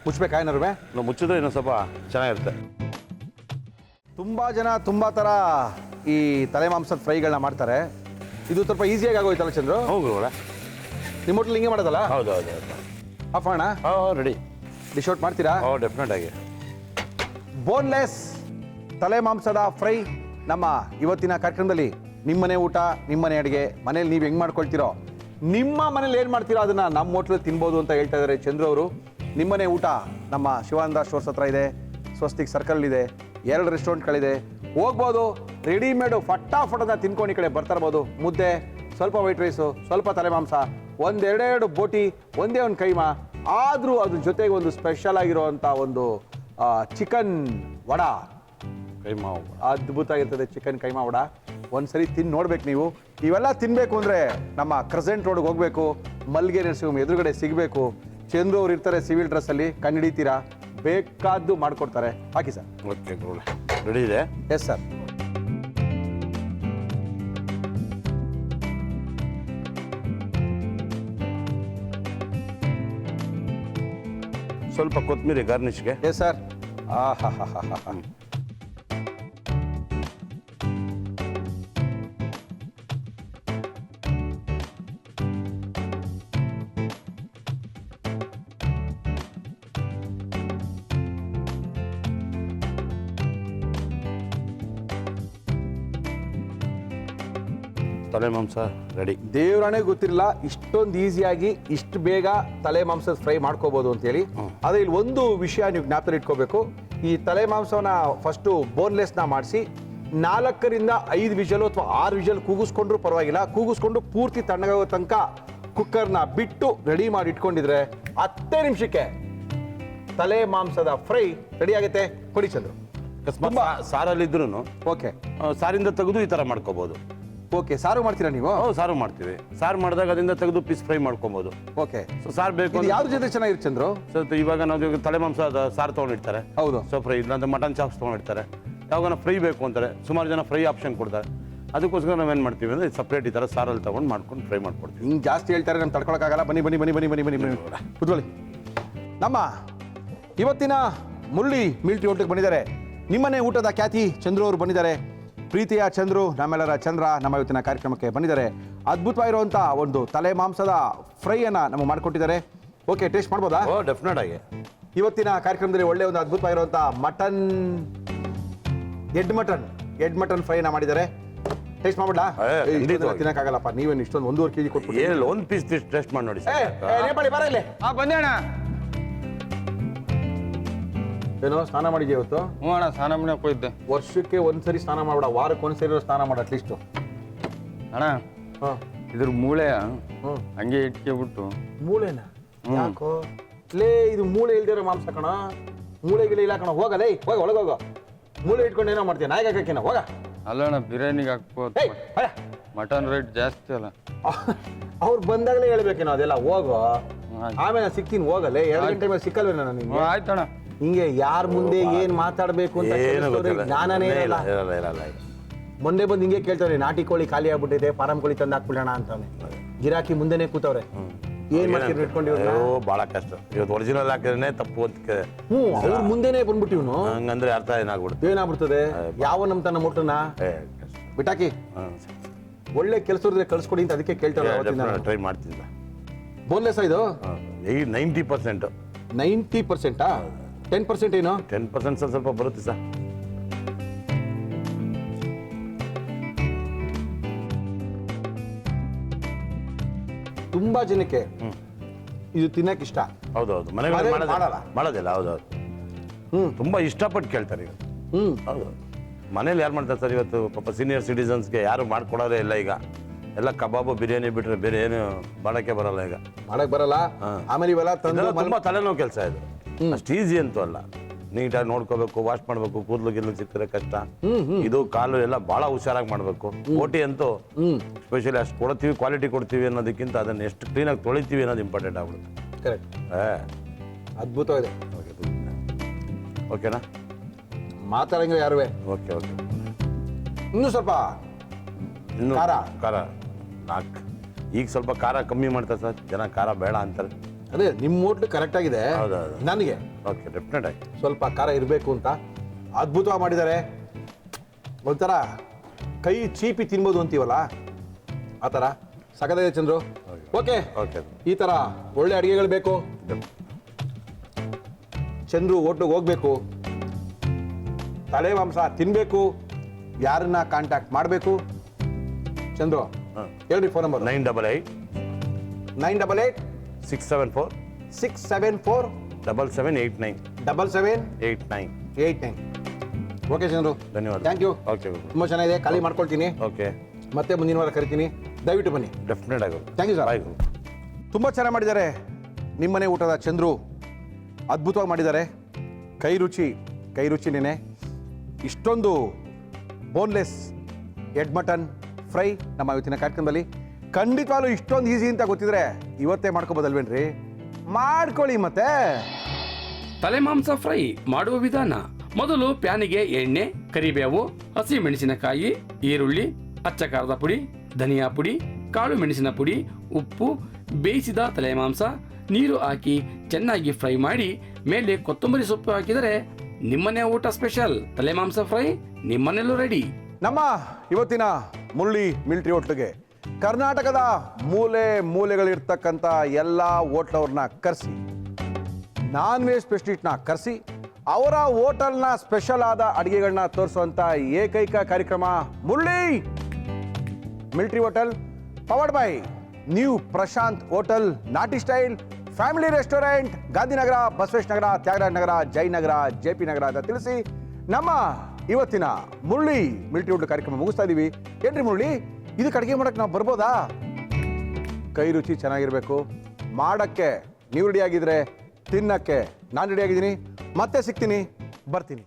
ಮುಚ್ಬೇಕಾ ಏನಾರು? ನಾವು ಮುಚ್ಚಿದ್ರೆ ಇನ್ನೊಂದು ಸ್ವಲ್ಪ ಚೆನ್ನಾಗಿರುತ್ತೆ. ತುಂಬ ಜನ ತುಂಬ ಥರ ಈ ತಲೆ ಮಾಂಸದ ಫ್ರೈಗಳನ್ನ ಮಾಡ್ತಾರೆ. ಇದು ಸ್ವಲ್ಪ ಈಸಿಯಾಗಿ ಆಗೋಯ್ತಲ್ಲ ಚಂದ್ರು? ಹೌದು ಗುರುಗಳೇ. ನಿಮ್ಮ ಹೋಟ್ಲ್ ಹಿಂಗೆ ಮಾಡೋದಲ್ಲ? ಹೌದು ಹೌದು ಹೌದು. ಆಫ್ ಮಾಡೋಣ? ರೆಡಿ. ಡಿಶ್ ಔಟ್ ಮಾಡ್ತೀರಾ? ಡೆಫಿನೆಟ್ ಆಗಿ. ಬೋನ್ಲೆಸ್ ತಲೆ ಮಾಂಸದ ಫ್ರೈ ನಮ್ಮ ಇವತ್ತಿನ ಕಾರ್ಯಕ್ರಮದಲ್ಲಿ. ನಿಮ್ಮನೆ ಊಟ, ನಿಮ್ಮನೆ ಅಡುಗೆ, ಮನೇಲಿ ನೀವು ಹೆಂಗೆ ಮಾಡ್ಕೊಳ್ತೀರೋ, ನಿಮ್ಮ ಮನೇಲಿ ಏನು ಮಾಡ್ತೀರೋ ಅದನ್ನು ನಮ್ಮ ಹೋಟ್ಲಲ್ಲಿ ತಿನ್ಬೋದು ಅಂತ ಹೇಳ್ತಾ ಇದ್ದಾರೆ ಚಂದ್ರು ಅವರು. ನಿಮ್ಮನೆ ಊಟ ನಮ್ಮ ಶಿವಾನಂದ ಸ್ಟೋರ್ಸ್ ಹತ್ರ ಇದೆ, ಸ್ವಸ್ತಿಕ್ ಸರ್ಕಲ್ ಇದೆ, 2 ರೆಸ್ಟೋರೆಂಟ್ಗಳಿದೆ. ಹೋಗ್ಬೋದು, ರೆಡಿಮೇಡು ಫಟಾಫಟದ ತಿನ್ಕೊಂಡು ಈ ಕಡೆ ಬರ್ತಾ ಇರ್ಬೋದು. ಮುದ್ದೆ, ಸ್ವಲ್ಪ ವೈಟ್ ರೈಸು, ಸ್ವಲ್ಪ ತಲೆ ಮಾಂಸ, 1-2 ಬೋಟಿ, ಒಂದೇ ಒಂದು ಕೈಮಾ, ಆದರೂ ಅದ್ರ ಜೊತೆಗೆ ಒಂದು ಸ್ಪೆಷಲ್ ಆಗಿರುವಂಥ ಒಂದು ಚಿಕನ್ ವಡ. ಕೈಮಾ ಅದ್ಭುತ ಆಗಿರ್ತದೆ ಚಿಕನ್ ಕೈಮಾ ವಡ. ಒಂದ್ಸರಿ ತಿಂದು ನೋಡ್ಬೇಕು ನೀವು. ಇವೆಲ್ಲ ತಿನ್ನಬೇಕು ಅಂದರೆ ನಮ್ಮ ಕ್ರೆಸೆಂಟ್ ರೋಡ್ಗೆ ಹೋಗಬೇಕು, ಮಲ್ಲಿಗೆ ನರ್ಸಿಂಗ್ ಎದುರುಗಡೆ ಸಿಗಬೇಕು. ಚಂದ್ರು ಅವ್ರು ಇರ್ತಾರೆ ಸಿವಿಲ್ ಡ್ರೆಸ್ಸಲ್ಲಿ, ಕಂಡಿಡಿತೀರಾ, ಬೇಕಾದ್ದು ಮಾಡಿಕೊಡ್ತಾರೆ. ಹಾಕಿ ಸರ್. ಓಕೆ ಗುರುಗಳೇ, ರೆಡಿ ಇದೆ. Yes sir. ಸ್ವಲ್ಪ ಕೊತ್ತಂಬರಿ ಗಾರ್ನಿಷ್ಗೆ. Yes sir. ಹಾ. ತಲೆ ಮಾಂಸ ರೆಡಿ. ದೇವ್ರಾಣೆ ಗೊತ್ತಿರಲಿಲ್ಲ ಇಷ್ಟೊಂದು ಈಸಿಯಾಗಿ ಇಷ್ಟು ಬೇಗ ತಲೆ ಮಾಂಸದ ಫ್ರೈ ಮಾಡ್ಕೋಬೋದು ಅಂತೇಳಿ. ಆದರೆ ಇಲ್ಲಿ ಒಂದು ವಿಷಯ ನೀವು ಜ್ಞಾಪಕದಲ್ಲಿ ಇಟ್ಕೋಬೇಕು. ಈ ತಲೆ ಮಾಂಸವನ್ನ ಫಸ್ಟು ಬೋನ್ಲೆಸ್ನ ಮಾಡಿಸಿ 4ರಿಂದ 5 ವಿಷಲು ಅಥವಾ 6 ವಿಷಲ್ ಕೂಗಿಸ್ಕೊಂಡ್ರು ಪರವಾಗಿಲ್ಲ. ಕೂಗಿಸ್ಕೊಂಡು ಪೂರ್ತಿ ತಣ್ಣಗಾಗೋ ತನಕ ಕುಕ್ಕರ್ನ ಬಿಟ್ಟು ರೆಡಿ ಮಾಡಿ ಇಟ್ಕೊಂಡಿದ್ರೆ 10 ನಿಮಿಷಕ್ಕೆ ತಲೆ ಮಾಂಸದ ಫ್ರೈ ರೆಡಿ ಆಗುತ್ತೆ. ಕೊಡಿ ಚಂದ್ರು. ಅಕಸ್ಮಾತ್ ಸಾರಲ್ಲಿದ್ರು ಓಕೆ ಸಾರಿಂದ ತೆಗೆದು ಈ ಥರ ಮಾಡ್ಕೋಬೋದು. ಓಕೆ, ಸಾರು ಮಾಡ್ತೀರಾ ನೀವು? ಸಾರು ಮಾಡ್ತೀವಿ. ಸಾರು ಮಾಡಿದಾಗ ಅದರಿಂದ ತೆಗೆದು ಪೀಸ್ ಫ್ರೈ ಮಾಡ್ಕೊಬೋದು. ಓಕೆ, ಸೊ ಸಾರು ಬೇಕು ಇದು ಯಾವ್ದ್ರ ಜೊತೆ ಚೆನ್ನಾಗಿರುತ್ತೆ ಚಂದ್ರು? ಸೊ ಇವಾಗ ನಾವು ತಲೆ ಮಾಂಸ ಸಾರು ತೊಗೊಂಡಿರ್ತಾರೆ, ಹೌದು. ಸೊ ಫ್ರೈ ಇಲ್ಲಾಂದ್ರೆ ಮಟನ್ ಚಾಪ್ಸ್ ತೊಗೊಂಡಿರ್ತಾರೆ. ಯಾವಾಗ ಫ್ರೈ ಬೇಕು ಅಂತಾರೆ, ಸುಮಾರು ಜನ ಫ್ರೈ ಆಪ್ಷನ್ ಕೊಡ್ತಾರೆ. ಅದಕ್ಕೋಸ್ಕರ ನಾವೇನು ಮಾಡ್ತೀವಿ ಅಂದರೆ ಸಪ್ರೇಟ್ ಈ ಥರ ಸಾರಲ್ಲಿ ತೊಗೊಂಡು ಮಾಡ್ಕೊಂಡು ಫ್ರೈ ಮಾಡ್ಕೊಡ್ತೀವಿ. ಹಿಂಗೆ ಜಾಸ್ತಿ ಹೇಳ್ತಾರೆ, ನಾನು ತಡ್ಕೊಳಕ್ಕಾಗಲ್ಲ. ಬನ್ನಿ ಬನ್ನಿ ಬನ್ನಿ ಬನ್ನಿ ಬನ್ನಿ ಬನ್ನಿ ಬನ್ನಿ ಕೂತ್ಕೊಳ್ಳಿ. ನಮ್ಮ ಇವತ್ತಿನ ಮುರಳಿ ಮಿಲ್ಟ್ರಿ ಹೋಟ್ಲಿಗೆ ಬಂದಿದ್ದಾರೆ. ನಿಮ್ಮನೆ ಊಟದ ಖ್ಯಾತಿ ಚಂದ್ರು ಅವರು ಬಂದಿದ್ದಾರೆ. ಪ್ರೀತಿಯ ಚಂದ್ರು, ನಮ್ಮೆಲ್ಲರ ಚಂದ್ರ ನಮ್ಮ ಇವತ್ತಿನ ಕಾರ್ಯಕ್ರಮಕ್ಕೆ ಬಂದಿದ್ದಾರೆ. ಅದ್ಭುತವಾಗಿರುವಂಥ ಒಂದು ತಲೆ ಮಾಂಸದ ಫ್ರೈಯನ್ನು ನಮಗೆ ಮಾಡಿಕೊಟ್ಟಿದ್ದಾರೆ. ಓಕೆ, ಟೇಸ್ಟ್ ಮಾಡ್ಬೋದಾ? ಓ, ಡೆಫಿನೆಟ್ ಆಗಿ. ಇವತ್ತಿನ ಕಾರ್ಯಕ್ರಮದಲ್ಲಿ ಒಳ್ಳೆಯ ಒಂದು ಅದ್ಭುತವಾಗಿರುವಂಥ ಎಡ್ ಮಟನ್ ಫ್ರೈನ ಮಾಡಿದ್ದಾರೆ. ಟೇಸ್ಟ್ ಮಾಡ್ಬಿಡ್ಲಾ? ಖಂಡಿತವಾಗಿ. ತಿನ್ನಕ್ಕಾಗಲ್ಲಪ್ಪ, ನೀವೇನು ಇಷ್ಟೊಂದು 1.5 kg ಕೊಟ್ಬಿಟ್ಟು. ಏನಿಲ್ಲ, ಒಂದು ಪೀಸ್ ಟೇಸ್ಟ್ ಮಾಡಿ ನೋಡಿ. ನೇಪಾಳಿ ಬರ ಇಲ್ಲಿ. ಬಂದೆ ಅಣ್ಣ. ಏನೋ ಸ್ನಾನ ಮಾಡಿದ್ಯಾ ಇವತ್ತು? ಹ್ಞೂ ಅಣ್ಣ, ಸ್ನಾನ ಮಾಡಕ್ಕೆ ಹೋಗಿದ್ದೆ. ವರ್ಷಕ್ಕೆ ಒಂದ್ಸರಿ ಸ್ನಾನ ಮಾಡ್ಬೇಡ, ವಾರಕ್ಕೆ ಒಂದ್ಸರಿ ಸ್ನಾನ ಮಾಡ ಅಟ್ಲೀಸ್ಟ್. ಅಣ್ಣ, ಇದ್ರ ಮೂಳೆ ಹಂಗೆ ಇಟ್ಕೊಬಿಟ್ಟು. ಮೂಳೆನ ಯಾಕೋ ಲೇ? ಇದು ಮೂಳೆ ಇಲ್ದಿರೋ ಮಾಂಸ ಕಣ. ಮೂಳೆಗಿಲ್ಲ ಇಲ್ಲ ಕಣ. ಹೋಗಲೇ, ಹೋಗ ಒಳಗೆ ಹೋಗ. ಮೂಳೆ ಇಟ್ಕೊಂಡು ಏನೋ ಮಾಡ್ತೀಯ? ನಾಯಿಗೆ ಹಾಕೇನ? ಹೋಗ. ಅಲ್ಲಣ್ಣ, ಬಿರಿಯಾನಿಗೆ ಹಾಕ್ಬೋದು. ಮಟನ್ ರೇಟ್ ಜಾಸ್ತಿ ಅಲ್ಲ. ಅವ್ರು ಬಂದಾಗಲೇ ಹೇಳ್ಬೇಕೇನೋ ಅದೆಲ್ಲ. ಹೋಗೋ, ಆಮೇಲೆ ಸಿಗ್ತೀನಿ. ಹೋಗಲೇ, 2 ಗಂಟೆ ಮೇಲೆ ಸಿಕ್ಕಲ್ವೇನ ನಿಮ್ಗೆ? ಆಯ್ತಣ್ಣ. ಹಿಂಗೆ ಯಾರ ಮುಂದೆ ಏನ್ ಮಾತಾಡ್ಬೇಕು ಅಂತ ಜ್ಞಾನನೇ ಇರಲ್ಲ. ಮೊನ್ನೆ ಬಂದು ಹಿಂಗೆ ಕೇಳ್ತವ್ರೆ, ನಾಟಿ ಕೋಳಿ ಖಾಲಿ ಆಗ್ಬಿಟ್ಟಿದೆ, ಫಾರಂ ಕೋಳಿ ತಂದು ಹಾಕ್ಬಿಡೋಣ ಅಂತವ್ರೆ. ಗಿರಾಕಿ ಮುಂದೆನೆ ಕೂತವ್ರೆ. ಏನ್ ಮಾಡ್ತೀರಿ ಇಟ್ಕೊಂಡಿವ್ರು? ಬಹಳ ಕಷ್ಟ. ಇವತ್ತು ಒರಿಜಿನಲ್ ಹಾಕಿದ್ರೆ ತಪ್ಪು ಅಂತ. ಅವ್ರ ಮುಂದೆನೆ ಬಂದ್ಬಿಟ್ಟಿವ್ನು. ಹಂಗಂದ್ರೆ ಅರ್ಥ ಏನಾಗ್ಬಿಡುತ್ತೆ? ಏನಾಗ್ಬಿಡ್ತದೆ? ಯಾವ ನಮ್ ತನ್ನ ಮುಟ್ಟನ ಬಿಟ್ಟಾಕಿ. ಒಳ್ಳೆ ಕೆಲಸದ್ರೆ ಕಳ್ಸ್ಕೊಡಿ ಅಂತ ಅದಕ್ಕೆ ಕೇಳ್ತಾರೆ. ಟ್ರೈ ಮಾಡ್ತಿದ್ದ. ಬೋನ್ಲೆಸ್ ಇದು 90%. 90%? 10% ಏನು? 10% ಸ್ವಲ್ಪ ಬರುತ್ತೆ ಸರ್. ತುಂಬಾ ಜನಕ್ಕೆ ಇದು ತಿನ್ನಕ್ ಇಷ್ಟ. ಹೌದೌದು, ಮನೇಲಿ ಮಾಡಲ್ಲ. ಮಾಡೋದಿಲ್ಲ. ಹೌದೌದು, ತುಂಬಾ ಇಷ್ಟಪಟ್ಟು ಕೇಳ್ತಾರೆ ಈಗ. ಹೌದು, ಮನೇಲಿ ಯಾರು ಮಾಡ್ತಾರೆ ಸರ್? ಇವತ್ತು ಪಾಪ ಸೀನಿಯರ್ ಸಿಟಿಸನ್ಸ್ಗೆ ಯಾರು ಮಾಡ್ಕೊಡೋದೇ ಇಲ್ಲ ಈಗ. ಎಲ್ಲ ಕಬಾಬು ಬಿರಿಯಾನಿ ಬಿಟ್ರೆ ಬೇರೆ ಏನು ಮಾಡಕ್ಕೆ ಬರಲ್ಲ ಈಗ. ಮಾಡಕ್ ಬರಲ್ಲ. ಆಮೇಲೆ ಇವೆಲ್ಲ ತುಂಬಾ ತಲೆನೋವು ಕೆಲಸ ಇದು. ಅಷ್ಟು ಈಸಿ ಅಂತೂ ಅಲ್ಲ. ನೀಟಾಗಿ ನೋಡ್ಕೋಬೇಕು, ವಾಶ್ ಮಾಡ್ಬೇಕು, ಕೂದಲು ಗಿಲ್ಲು ಸಿಕ್ಕಿದ್ರೆ ಕಷ್ಟ. ಇದು ಕಾಲು ಎಲ್ಲ ಬಹಳ ಹುಷಾರಾಗಿ ಮಾಡ್ಬೇಕು. ಓಟಿ ಅಂತೂ ಸ್ಪೆಷಲಿ ಅಷ್ಟು ಕೊಡ್ತೀವಿ, ಕ್ವಾಲಿಟಿ ಕೊಡ್ತೀವಿ ಅನ್ನೋದಕ್ಕಿಂತ ಅದನ್ನ ಎಷ್ಟು ಕ್ಲೀನಾಗಿ ತೊಳಿತೀವಿ ಅನ್ನೋದು ಇಂಪಾರ್ಟೆಂಟ್ ಆಗ್ಬಿಡುತ್ತೆ. ಕರೆಕ್ಟ್. ಅದ್ಭುತವಾಗಿದೆ. ಓಕೆನಾ? ಮಾತಾಡಂಗಿಲ್ಲ ಯಾರುವೆ. Okay okay. ಇನ್ನೂ ಸ್ವಲ್ಪ ಇನ್ನು ಖಾರ. ಖಾರ 4. ಈಗ ಸ್ವಲ್ಪ ಖಾರ ಕಮ್ಮಿ ಮಾಡ್ತಾರೆ ಸರ್, ಜನ ಖಾರ ಬೇಡ ಅಂತಾರೆ. ಅದೇ ನಿಮ್ಮ ಹೋಟ್ಲು ಕರೆಕ್ಟ್ ಆಗಿದೆ. ಹೌದೌದು. ನನಗೆ ಓಕೆ, ಡೆಫಿನೆಟ್ ಆಗಿ ಸ್ವಲ್ಪ ಖಾರ ಇರಬೇಕು ಅಂತ ಅದ್ಭುತವಾಗಿ ಮಾಡಿದ್ದಾರೆ. ಒಂಥರ ಕೈ ಚೀಪಿ ತಿನ್ಬೋದು ಅಂತೀವಲ್ಲ, ಆ ಥರ ಸಖತ್ತಾಗಿದೆ ಚಂದ್ರು. Okay, okay. ಈ ಥರ ಒಳ್ಳೆ ಅಡುಗೆಗಳು ಬೇಕು. ಚಂದ್ರು ಹೋಟ್ಲಿಗೆ ಹೋಗ್ಬೇಕು, ತಲೆ ಮಾಂಸ ತಿನ್ಬೇಕು. ಯಾರನ್ನ ಕಾಂಟ್ಯಾಕ್ಟ್ ಮಾಡಬೇಕು? ಚಂದ್ರು ಹೇಳ್ರಿ ಫೋನ್ ನಂಬರ್. 988 988 674 674 7789 7789. ಓಕೆ ಚಂದ್ರು, ಧನ್ಯವಾದ. Thank you. ಓಕೆ, ತುಂಬ ಚೆನ್ನಾಗಿದೆ. ಖಾಲಿ ಮಾಡ್ಕೊಳ್ತೀನಿ. ಓಕೆ, ಮತ್ತೆ ಮುಂದಿನ ವಾರ ಕರಿತೀನಿ, ದಯವಿಟ್ಟು ಬನ್ನಿ. ಡೆಫಿನೆಟ್ ಆಗಿ. Thank you sir. ಬಾಯ್. ತುಂಬ ಚೆನ್ನಾಗಿ ಮಾಡಿದ್ದಾರೆ ನಿಮ್ಮನೆ ಊಟದ ಚಂದ್ರು. ಅದ್ಭುತವಾಗಿ ಮಾಡಿದ್ದಾರೆ. ಕೈ ರುಚಿನೇ. ಇಷ್ಟೊಂದು ಬೋನ್ಲೆಸ್ ಎಡ್ ಮಟನ್ ಫ್ರೈ ನಮ್ಮ ಇವತ್ತಿನ ಕಾರ್ಯಕ್ರಮದಲ್ಲಿ. ಖಂಡಿತವಾಗ್ಲೂ ಇಷ್ಟೊಂದು ಈಸಿ ಅಂತ ಗೊತ್ತಿದ್ರೆ ಇವತ್ತೇ ಮಾಡ್ಕೋಬೋದಲ್ವೇನ್ರಿ? ಮಾಡ್ಕೊಳ್ಳಿ ಮತ್ತೆ. ತಲೆ ಮಾಂಸ ಫ್ರೈ ಮಾಡುವ ವಿಧಾನ: ಮೊದಲು ಪ್ಯಾನಿಗೆ ಎಣ್ಣೆ, ಕರಿಬೇವು, ಹಸಿ ಮೆಣಸಿನಕಾಯಿ, ಈರುಳ್ಳಿ, ಅಚ್ಚ ಖಾರದ ಪುಡಿ, ಧನಿಯಾ ಪುಡಿ, ಕಾಳು ಮೆಣಸಿನ ಪುಡಿ, ಉಪ್ಪು, ಬೇಯಿಸಿದ ತಲೆ ಮಾಂಸ, ನೀರು ಹಾಕಿ ಚೆನ್ನಾಗಿ ಫ್ರೈ ಮಾಡಿ ಮೇಲೆ ಕೊತ್ತಂಬರಿ ಸೊಪ್ಪು ಹಾಕಿದರೆ ನಿಮ್ಮನೆ ಊಟ ಸ್ಪೆಷಲ್ ತಲೆ ಮಾಂಸ ಫ್ರೈ ನಿಮ್ಮನೆಲ್ಲೂ ರೆಡಿ. ನಮ್ಮ ಇವತ್ತಿನ ಮುರಳಿ ಮಿಲ್ಟ್ರಿ ಹೋಟ್ಲಿಗೆ ಕರ್ನಾಟಕದ ಮೂಲೆಗಳಿರ್ತಕ್ಕಂಥ ಎಲ್ಲ ಹೋಟ್ಲವ್ರನ್ನ ಕರೆಸಿ, ನಾನ್ ವೆಜ್ ಸ್ಪೆಷಲಿಸ್ಟ್ನ ಕರೆಸಿ ಅವರ ಹೋಟೆಲ್ನ ಸ್ಪೆಷಲ್ ಆದ ಅಡುಗೆಗಳನ್ನ ತೋರಿಸುವಂಥ ಏಕೈಕ ಕಾರ್ಯಕ್ರಮ Murali military hotel, powered by new Prashanth hotel, ನಾಟಿ style family restaurant, Gandhinagar, Basavesh Nagar, Tyagaraja Nagar, Jayanagar, JP Nagar ಅಂತ ತಿಳಿಸಿ ನಮ್ಮ ಇವತ್ತಿನ ಮುರಳಿ ಮಿಲ್ಟ್ರಿ ಊಟ ಕಾರ್ಯಕ್ರಮ ಮುಗಿಸ್ತಾ ಇದೀವಿ. ಏನ್ರಿ ಮುರಳಿ, ಇದಕ್ಕೆ ಅಡುಗೆ ಮಾಡಕ್ಕೆ ನಾವು ಬರ್ಬೋದಾ? ಕೈ ರುಚಿ ಚೆನ್ನಾಗಿರ್ಬೇಕು. ಮಾಡಕ್ಕೆ ನೀವು ರೆಡಿ ಆಗಿದ್ರೆ ತಿನ್ನಕ್ಕೆ ನಾನು ರೆಡಿ ಆಗಿದ್ದೀನಿ. ಮತ್ತೆ ಸಿಗ್ತೀನಿ, ಬರ್ತೀನಿ.